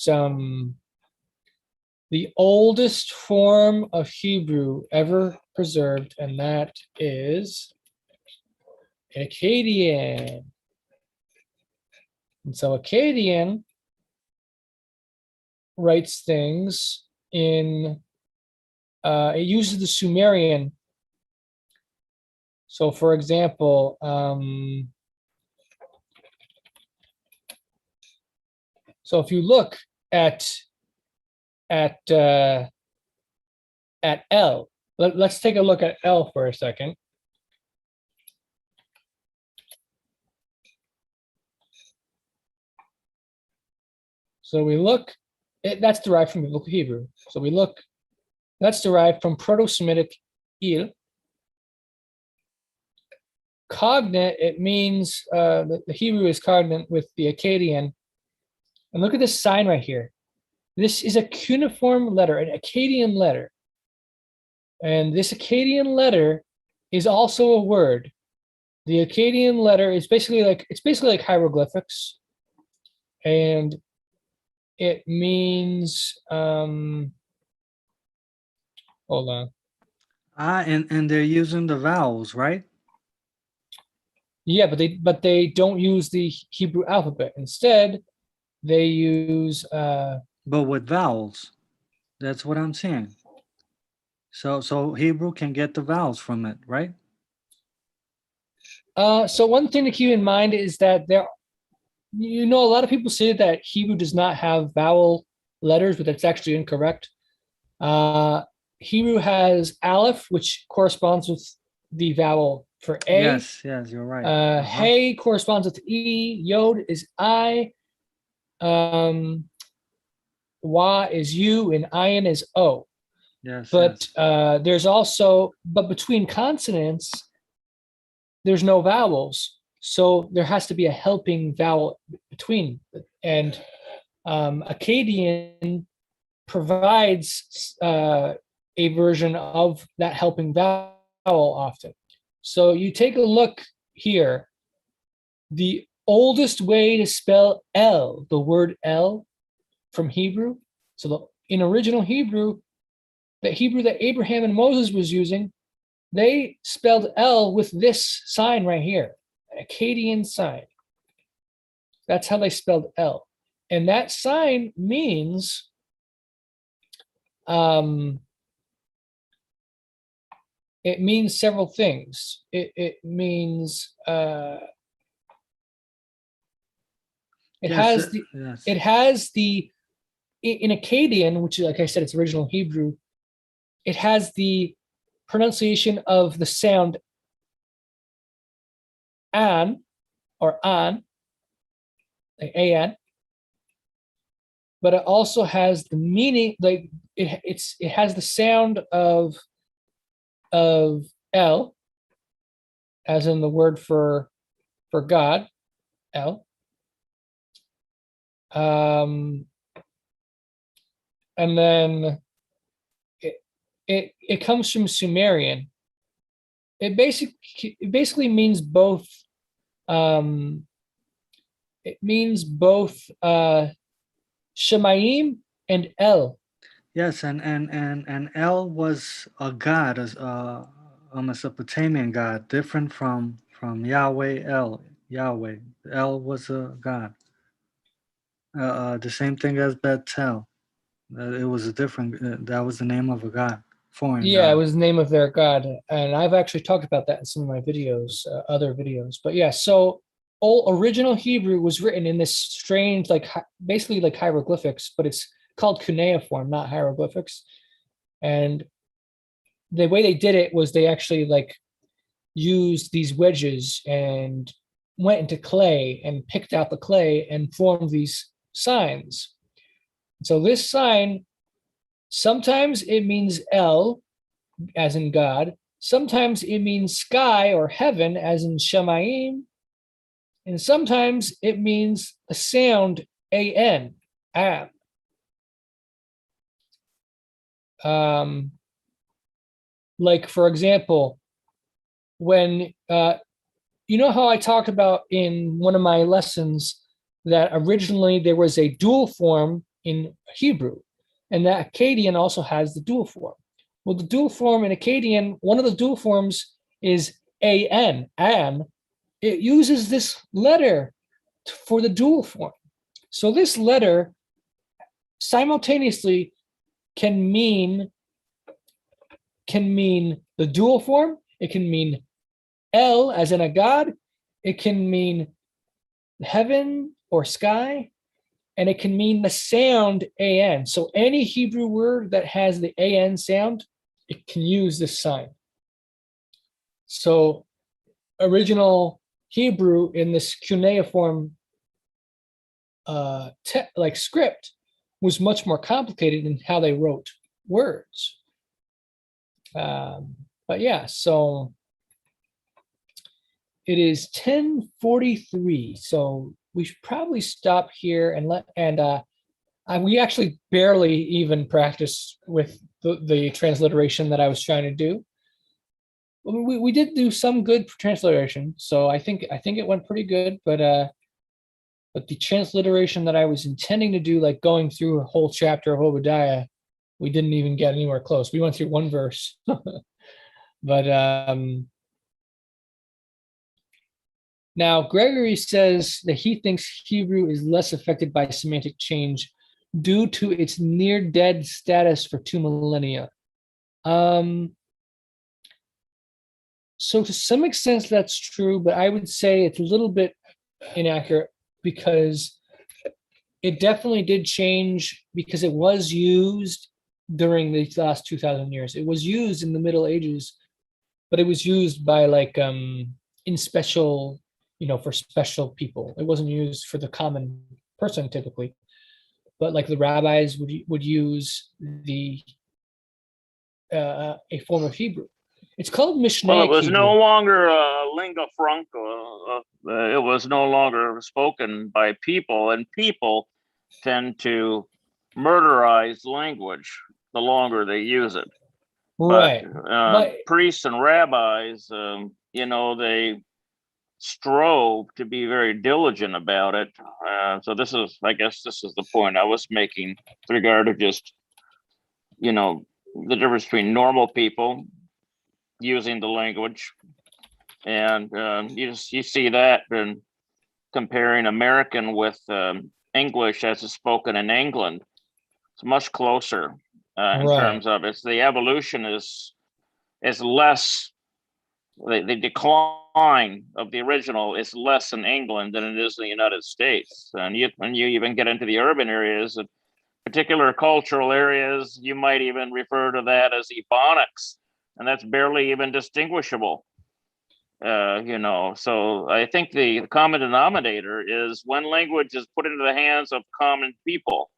the oldest form of Hebrew ever preserved, and that is Akkadian. And so Akkadian writes things in, it uses the Sumerian. So for example, so if you look at L, let's take a look at L for a second. So we look, that's derived from Biblical Hebrew. So we look, that's derived from Proto-Semitic il. Cognate, it means, the Hebrew is cognate with the Akkadian. And look at this sign right here. This is a cuneiform letter, an Akkadian letter. And this Akkadian letter is also a word. The Akkadian letter is basically like, it's basically like hieroglyphics. And it means, hold on. And they're using the vowels, right? Yeah, but they don't use the Hebrew alphabet. Instead, they use But with vowels. That's what I'm saying. So Hebrew can get the vowels from it, right? so one thing to keep in mind is that a lot of people say that Hebrew does not have vowel letters, but that's actually incorrect. Hebrew has aleph, which corresponds with the vowel for A. Yes, you're right. Hey corresponds with E. Yod is I. Wa is U, and Ayin is O. Yes. But yes. there's also, but between consonants, there's no vowels. So there has to be a helping vowel between. And Akkadian provides a version of that helping vowel often. So you take a look here. The oldest way to spell L, the word L from Hebrew. So in original Hebrew, the Hebrew that Abraham and Moses was using, they spelled L with this sign right here, an Akkadian sign. That's how they spelled L. And that sign means it means several things. It means it has the in Akkadian, which is, like I said, it's original Hebrew, it has the pronunciation of the sound an or an, like an, but it also has the meaning, like it has the sound of El, as in the word for God, El. And then it comes from Sumerian. It basically means both. It means both Shemayim and El. Yes, and El was a god, a Mesopotamian god, different from Yahweh. Yahweh. El was a god. The same thing as Bethel. It was a different. That was the name of a god, foreign Yeah, god. it was the name of their god, and I've actually talked about that in some of my videos, other videos. But yeah, so original Hebrew was written in this strange, like basically like hieroglyphics, but it's called cuneiform, not hieroglyphics. And the way they did it was they actually like used these wedges and went into clay and picked out the clay and formed these signs. So this sign, sometimes it means El, as in God. Sometimes it means sky or heaven, as in Shemayim. And sometimes it means a sound, an, am. Like, for example, when, you know how I talked about in one of my lessons that originally there was a dual form in Hebrew, and that Akkadian also has the dual form. Well, the dual form in Akkadian, one of the dual forms is an, an. It uses this letter for the dual form. So this letter simultaneously can mean the dual form. It can mean El as in a god. It can mean heaven or sky, and it can mean the sound an. So any Hebrew word that has the an sound, it can use this sign. So original Hebrew in this cuneiform like script was much more complicated in how they wrote words. But yeah, so it is 10:43, so we should probably stop here and we actually barely even practiced with the transliteration that I was trying to do. We did do some good transliteration, so I think it went pretty good, but the transliteration that I was intending to do, like going through a whole chapter of Obadiah, we didn't even get anywhere close. We went through one verse. But now Gregory says that he thinks Hebrew is less affected by semantic change due to its near dead status for 2 millennia. So to some extent that's true, but I would say it's a little bit inaccurate because it definitely did change because it was used during the last 2,000 years. It was used in the Middle Ages, but it was used by like in special, for special people. It wasn't used for the common person typically, but like the rabbis would use a form of Hebrew. It's called Mishnaic Well, it was Hebrew. no longer lingua franca. It was no longer spoken by people, and people tend to murderize language the longer they use it. Right. But priests and rabbis, they strove to be very diligent about it. So I guess this is the point I was making with regard to just, the difference between normal people using the language, and you see that in comparing American with English as it's spoken in England. It's much closer in terms of the evolution is less. The decline of the original is less in England than it is in the United States, and when you even get into the urban areas, particular cultural areas, you might even refer to that as Ebonics, and that's barely even distinguishable. So I think the common denominator is when language is put into the hands of common people,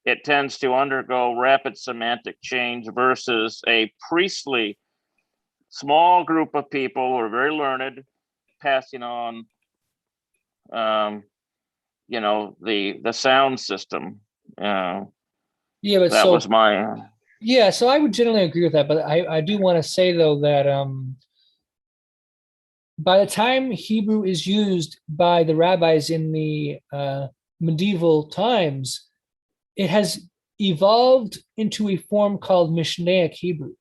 it tends to undergo rapid semantic change versus a priestly small group of people who are very learned passing on, the sound system. Yeah, but that was my. Yeah, so I would generally agree with that, but I do want to say though that by the time Hebrew is used by the rabbis in the medieval times, it has evolved into a form called Mishnaic Hebrew.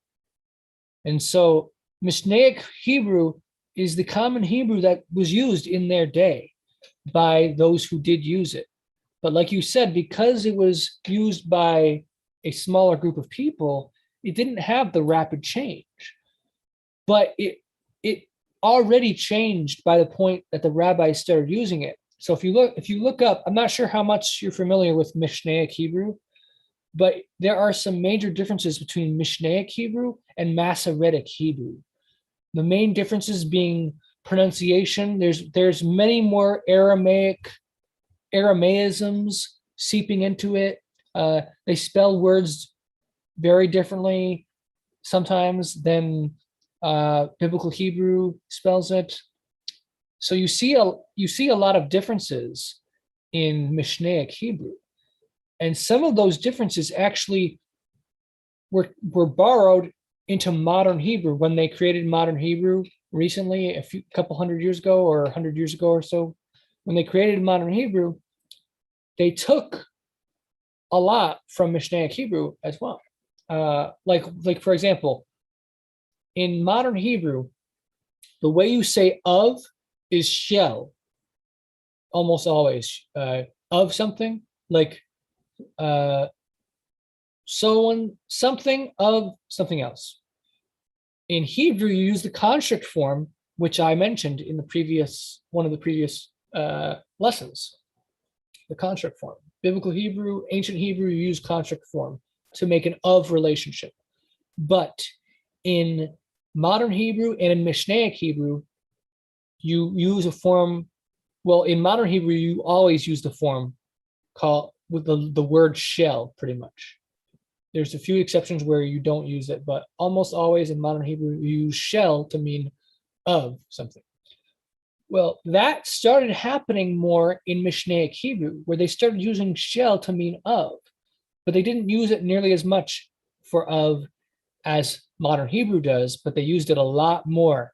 And so Mishnaic Hebrew is the common Hebrew that was used in their day by those who did use it. But like you said, because it was used by a smaller group of people, it didn't have the rapid change. But it already changed by the point that the rabbis started using it. So if you look up, I'm not sure how much you're familiar with Mishnaic Hebrew, but there are some major differences between Mishnaic Hebrew and Masoretic Hebrew. The main differences being pronunciation. There's many more Aramaisms seeping into it. They spell words very differently sometimes than biblical Hebrew spells it. So you see a lot of differences in Mishnaic Hebrew, and some of those differences actually were borrowed into modern Hebrew when they created modern Hebrew recently, couple hundred years ago or 100 years ago or so. When they created modern Hebrew, they took a lot from Mishnaic Hebrew as well. Like for example, in modern Hebrew, the way you say of is shell, almost always. Of something, like something of something else. In Hebrew, you use the construct form, which I mentioned in one of the previous lessons. The construct form. Biblical Hebrew, ancient Hebrew, you use construct form to make an of relationship. But in modern Hebrew and in Mishnaic Hebrew, you use a form. Well, in modern Hebrew, you always use the form called with the word shell, pretty much. There's a few exceptions where you don't use it, but almost always in modern Hebrew, you use shell to mean of something. Well, that started happening more in Mishnaic Hebrew, where they started using shell to mean of, but they didn't use it nearly as much for of as modern Hebrew does, but they used it a lot more.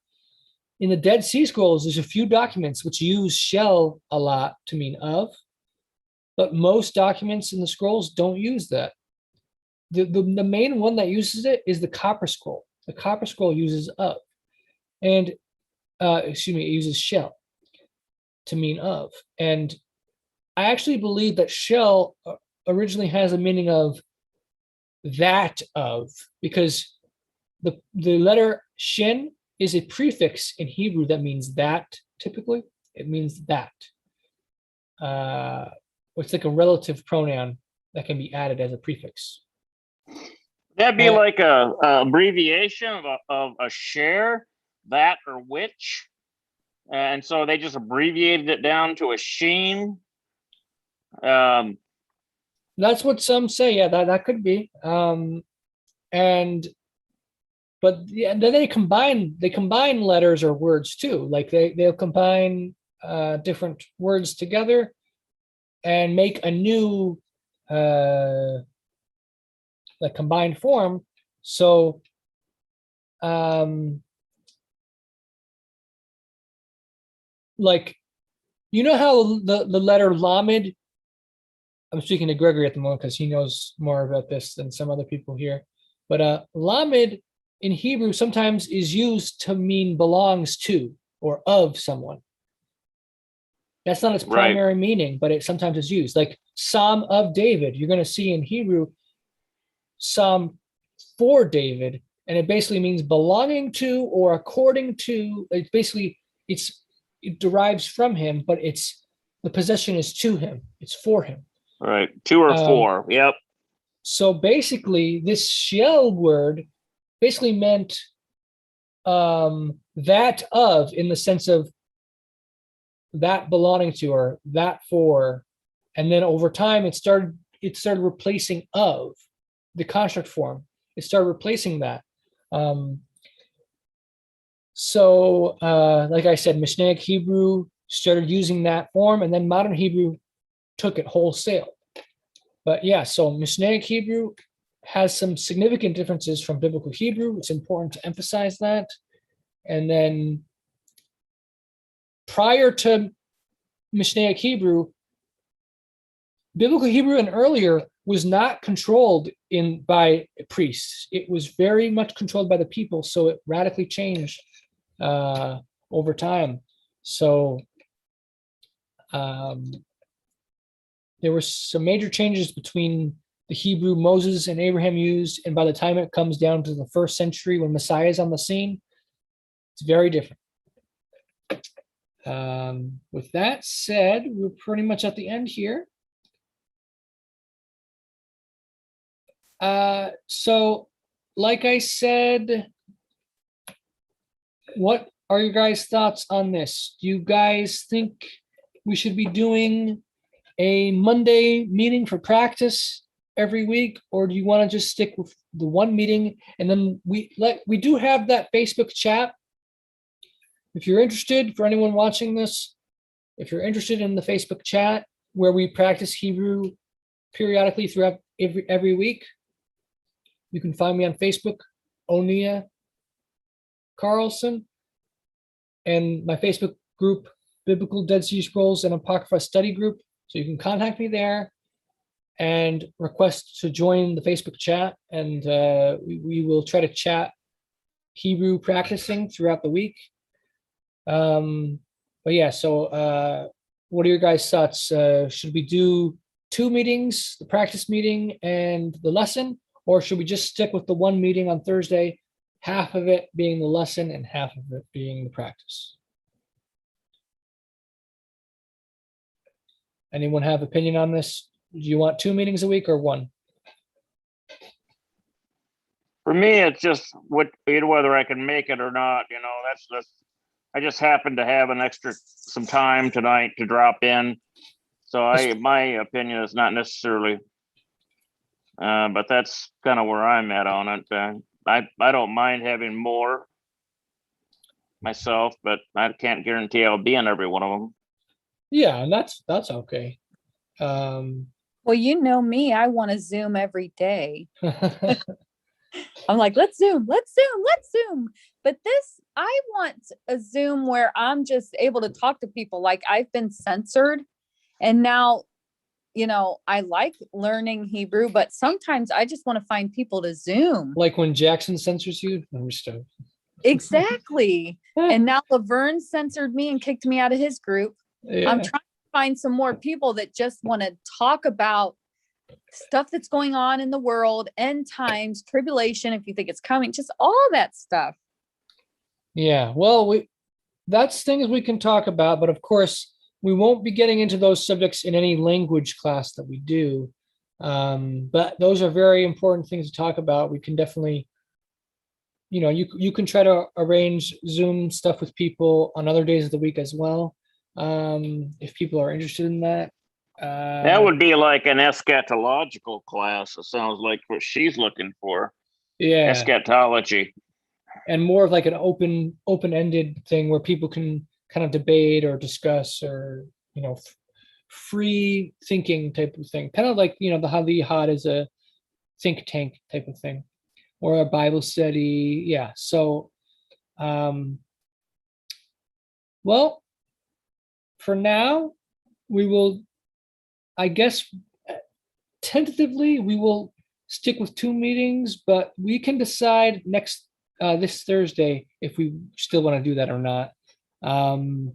In the Dead Sea Scrolls, there's a few documents which use shell a lot to mean of, but most documents in the scrolls don't use that. The main one that uses it is the Copper Scroll. The Copper Scroll uses of, and it uses shell to mean of. And I actually believe that shell originally has a meaning of that of, because the letter Shin is a prefix in Hebrew that means that. Typically, it means that. It's like a relative pronoun that can be added as a prefix. That'd be like a abbreviation of a share, that or which. And so they just abbreviated it down to a sheen. That's what some say. Yeah, that could be. But then they combine letters or words too. Like they'll combine different words together and make a new like combined form. So like, you know how the letter Lamed, I'm speaking to Gregory at the moment because he knows more about this than some other people here, but Lamed in Hebrew sometimes is used to mean belongs to or of someone. That's not its primary meaning, but it sometimes is used. Like Psalm of David, you're going to see in Hebrew Psalm for David, and it basically means belonging to or according to. It's basically it derives from him, but the possession is to him. It's for him. Right, 2 or 4. Yep. So basically, this shell word basically meant that of, in the sense of that belonging to or that for, and then over time it started replacing of, the construct form. It started replacing that. So like I said, Mishnaic Hebrew started using that form, and then modern Hebrew took it wholesale. But yeah, so Mishnaic Hebrew has some significant differences from Biblical Hebrew. It's important to emphasize that. And then prior to Mishnaic Hebrew, Biblical Hebrew and earlier was not controlled by priests. It was very much controlled by the people, so it radically changed over time. So there were some major changes between the Hebrew Moses and Abraham used, and by the time it comes down to the 1st century when Messiah is on the scene, it's very different. With that said, we're pretty much at the end here. So like I said, what are your guys' thoughts on this? Do you guys think we should be doing a Monday meeting for practice every week, or do you want to just stick with the one meeting? And then we do have that Facebook chat if you're interested, for anyone watching this, if you're interested in the Facebook chat where we practice Hebrew periodically throughout every week, you can find me on Facebook, Onieh Carlson, and my Facebook group, Biblical Dead Sea Scrolls and Apocrypha Study Group. So you can contact me there and request to join the Facebook chat, and we will try to chat Hebrew practicing throughout the week. But yeah, so what are your guys' thoughts? Should we do 2 meetings, the practice meeting and the lesson, or should we just stick with the 1 meeting on Thursday, half of it being the lesson and half of it being the practice? Anyone have opinion on this? Do you want 2 meetings a week or 1? For me, it's just whether I can make it or not. You know, that's I just happen to have some time tonight to drop in. So my opinion is not necessarily, but that's kind of where I'm at on it. I don't mind having more myself, but I can't guarantee I'll be in every one of them. Yeah, and that's okay. Well, you know me, I want to Zoom every day. I'm like, let's Zoom. But I want a Zoom where I'm just able to talk to people. Like, I've been censored, and now, you know, I like learning Hebrew, but sometimes I just want to find people to Zoom. Like when Jackson censors you? I'm just joking. Exactly. And now Laverne censored me and kicked me out of his group. Yeah. I'm trying to find some more people that just want to talk about stuff that's going on in the world, end times, tribulation, if you think it's coming, just all that stuff. Yeah, well, that's things we can talk about, but of course, we won't be getting into those subjects in any language class that we do. But those are very important things to talk about. We can definitely, you know, you can try to arrange Zoom stuff with people on other days of the week as well, if people are interested in that. That would be like an eschatological class. It sounds like what she's looking for. Yeah, Eschatology. and more of like an open-ended thing where people can kind of debate or discuss, or, you know, free thinking type of thing, kind of like, you know, the Halihad is a think tank type of thing, or a Bible study. Yeah, so well, for now, we will, I guess, tentatively we will stick with 2 meetings, but we can decide this Thursday if we still want to do that or not. And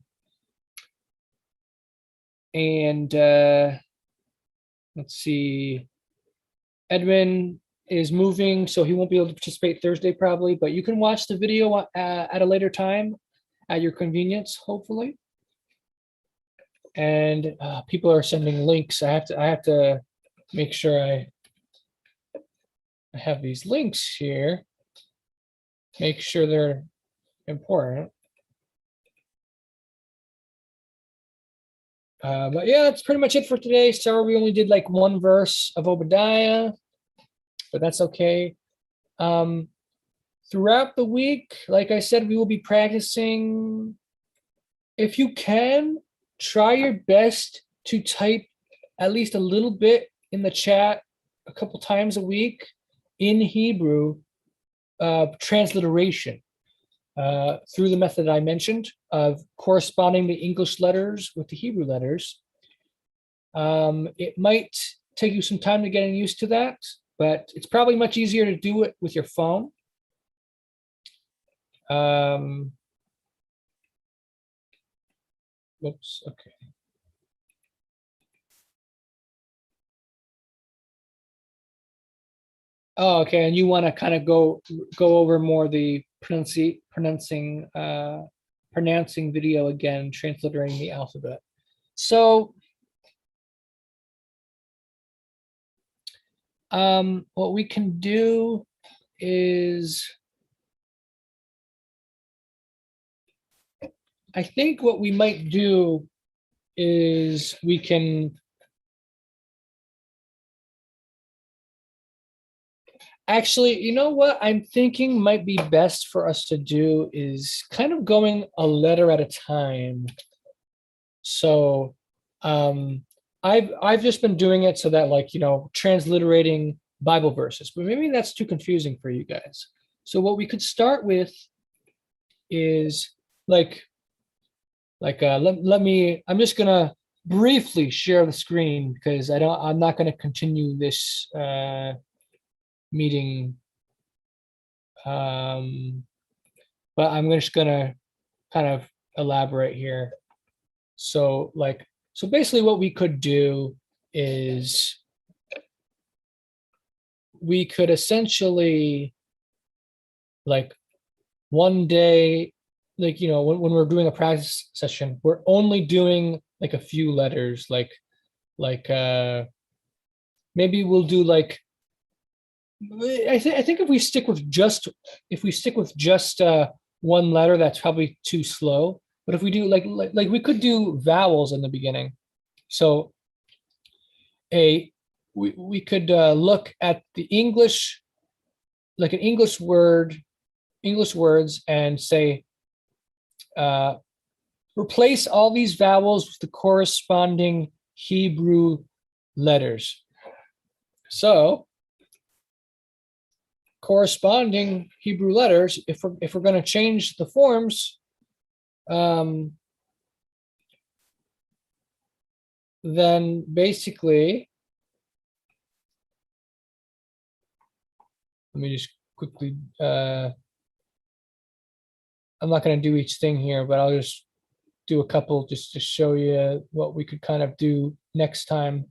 let's see, Edwin is moving, so he won't be able to participate Thursday probably, but you can watch the video at a later time at your convenience, hopefully. And people are sending links. I have to make sure I have these links here. Make sure they're important. But yeah, that's pretty much it for today. Sorry, we only did like 1 verse of Obadiah, but that's okay. Throughout the week, like I said, we will be practicing. If you can, try your best to type at least a little bit in the chat a couple times a week in Hebrew, transliteration, through the method I mentioned of corresponding the English letters with the Hebrew letters. It might take you some time to getting used to that, but it's probably much easier to do it with your phone. Oops, okay. Oh, okay, and you want to kind of go over more the pronouncing video again, transliterating the alphabet. So what we can do is, I think what we might do is we can, Actually, you know what I'm thinking might be best for us to do is kind of going a letter at a time. So I've just been doing it so that, like, transliterating Bible verses, but maybe that's too confusing for you guys. So what we could start with is I'm just gonna briefly share the screen because I'm not gonna continue this meeting. But I'm just gonna kind of elaborate here. So basically what we could do is we could essentially, like, one day, when we're doing a practice session, we're only doing like a few letters, maybe we'll do like, I think if we stick with just one letter, that's probably too slow. But if we do like we could do vowels in the beginning. So we could look at the English, like an English words, and say, replace all these vowels with the corresponding Hebrew letters. So corresponding Hebrew letters, if we're going to change the forms, then basically, let me just quickly, I'm not going to do each thing here, but I'll just do a couple just to show you what we could kind of do next time.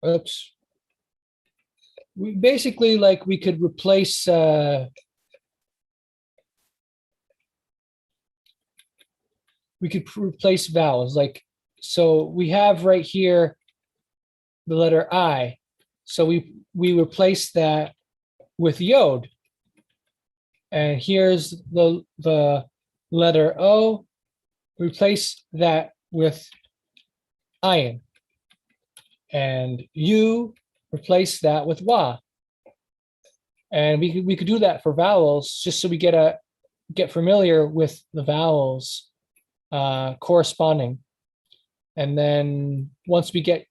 Oops. We basically, like, we could replace vowels, like, so we have right here the letter I, so we replace that with yod, and here's the letter O, replace that with ayin, and U, replace that with wa. And we could do that for vowels, just so we get familiar with the vowels corresponding. And then once we get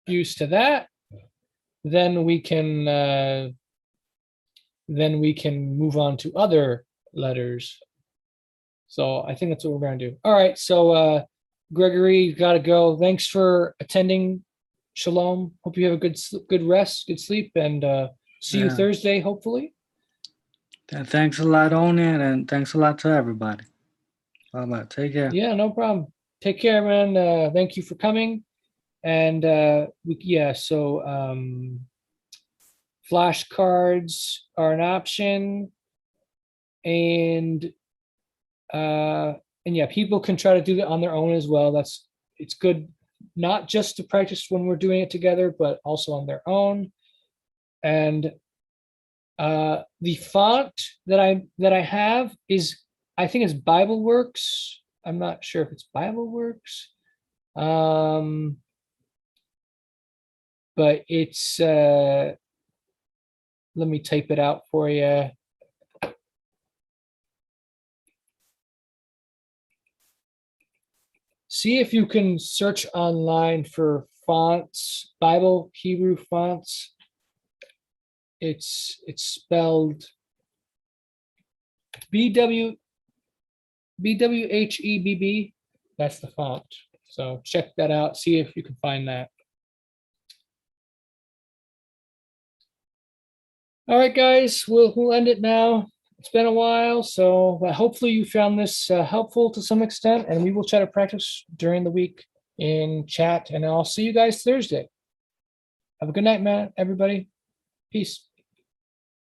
used to that, then we can move on to other letters. So I think that's what we're going to do. All right. So Gregory, got to go. Thanks for attending. Shalom. Hope you have a good rest, good sleep, and see you Thursday, hopefully. Thanks a lot, Onieh, and thanks a lot to everybody. Bye-bye. Take care. Yeah, no problem. Take care, man. Thank you for coming. And so flashcards are an option. And yeah, people can try to do that on their own as well. It's good not just to practice when we're doing it together, but also on their own. And the font that I have is, I think it's BibleWorks. I'm not sure if it's BibleWorks. But it's let me type it out for you. See if you can search online for fonts, Bible Hebrew fonts. It's spelled BWHEBB. That's the font. So check that out. See if you can find that. All right, guys, we'll end it now. It's been a while, so hopefully you found this helpful to some extent, and we will try to practice during the week in chat, and I'll see you guys Thursday. Have a good night, man, everybody. Peace.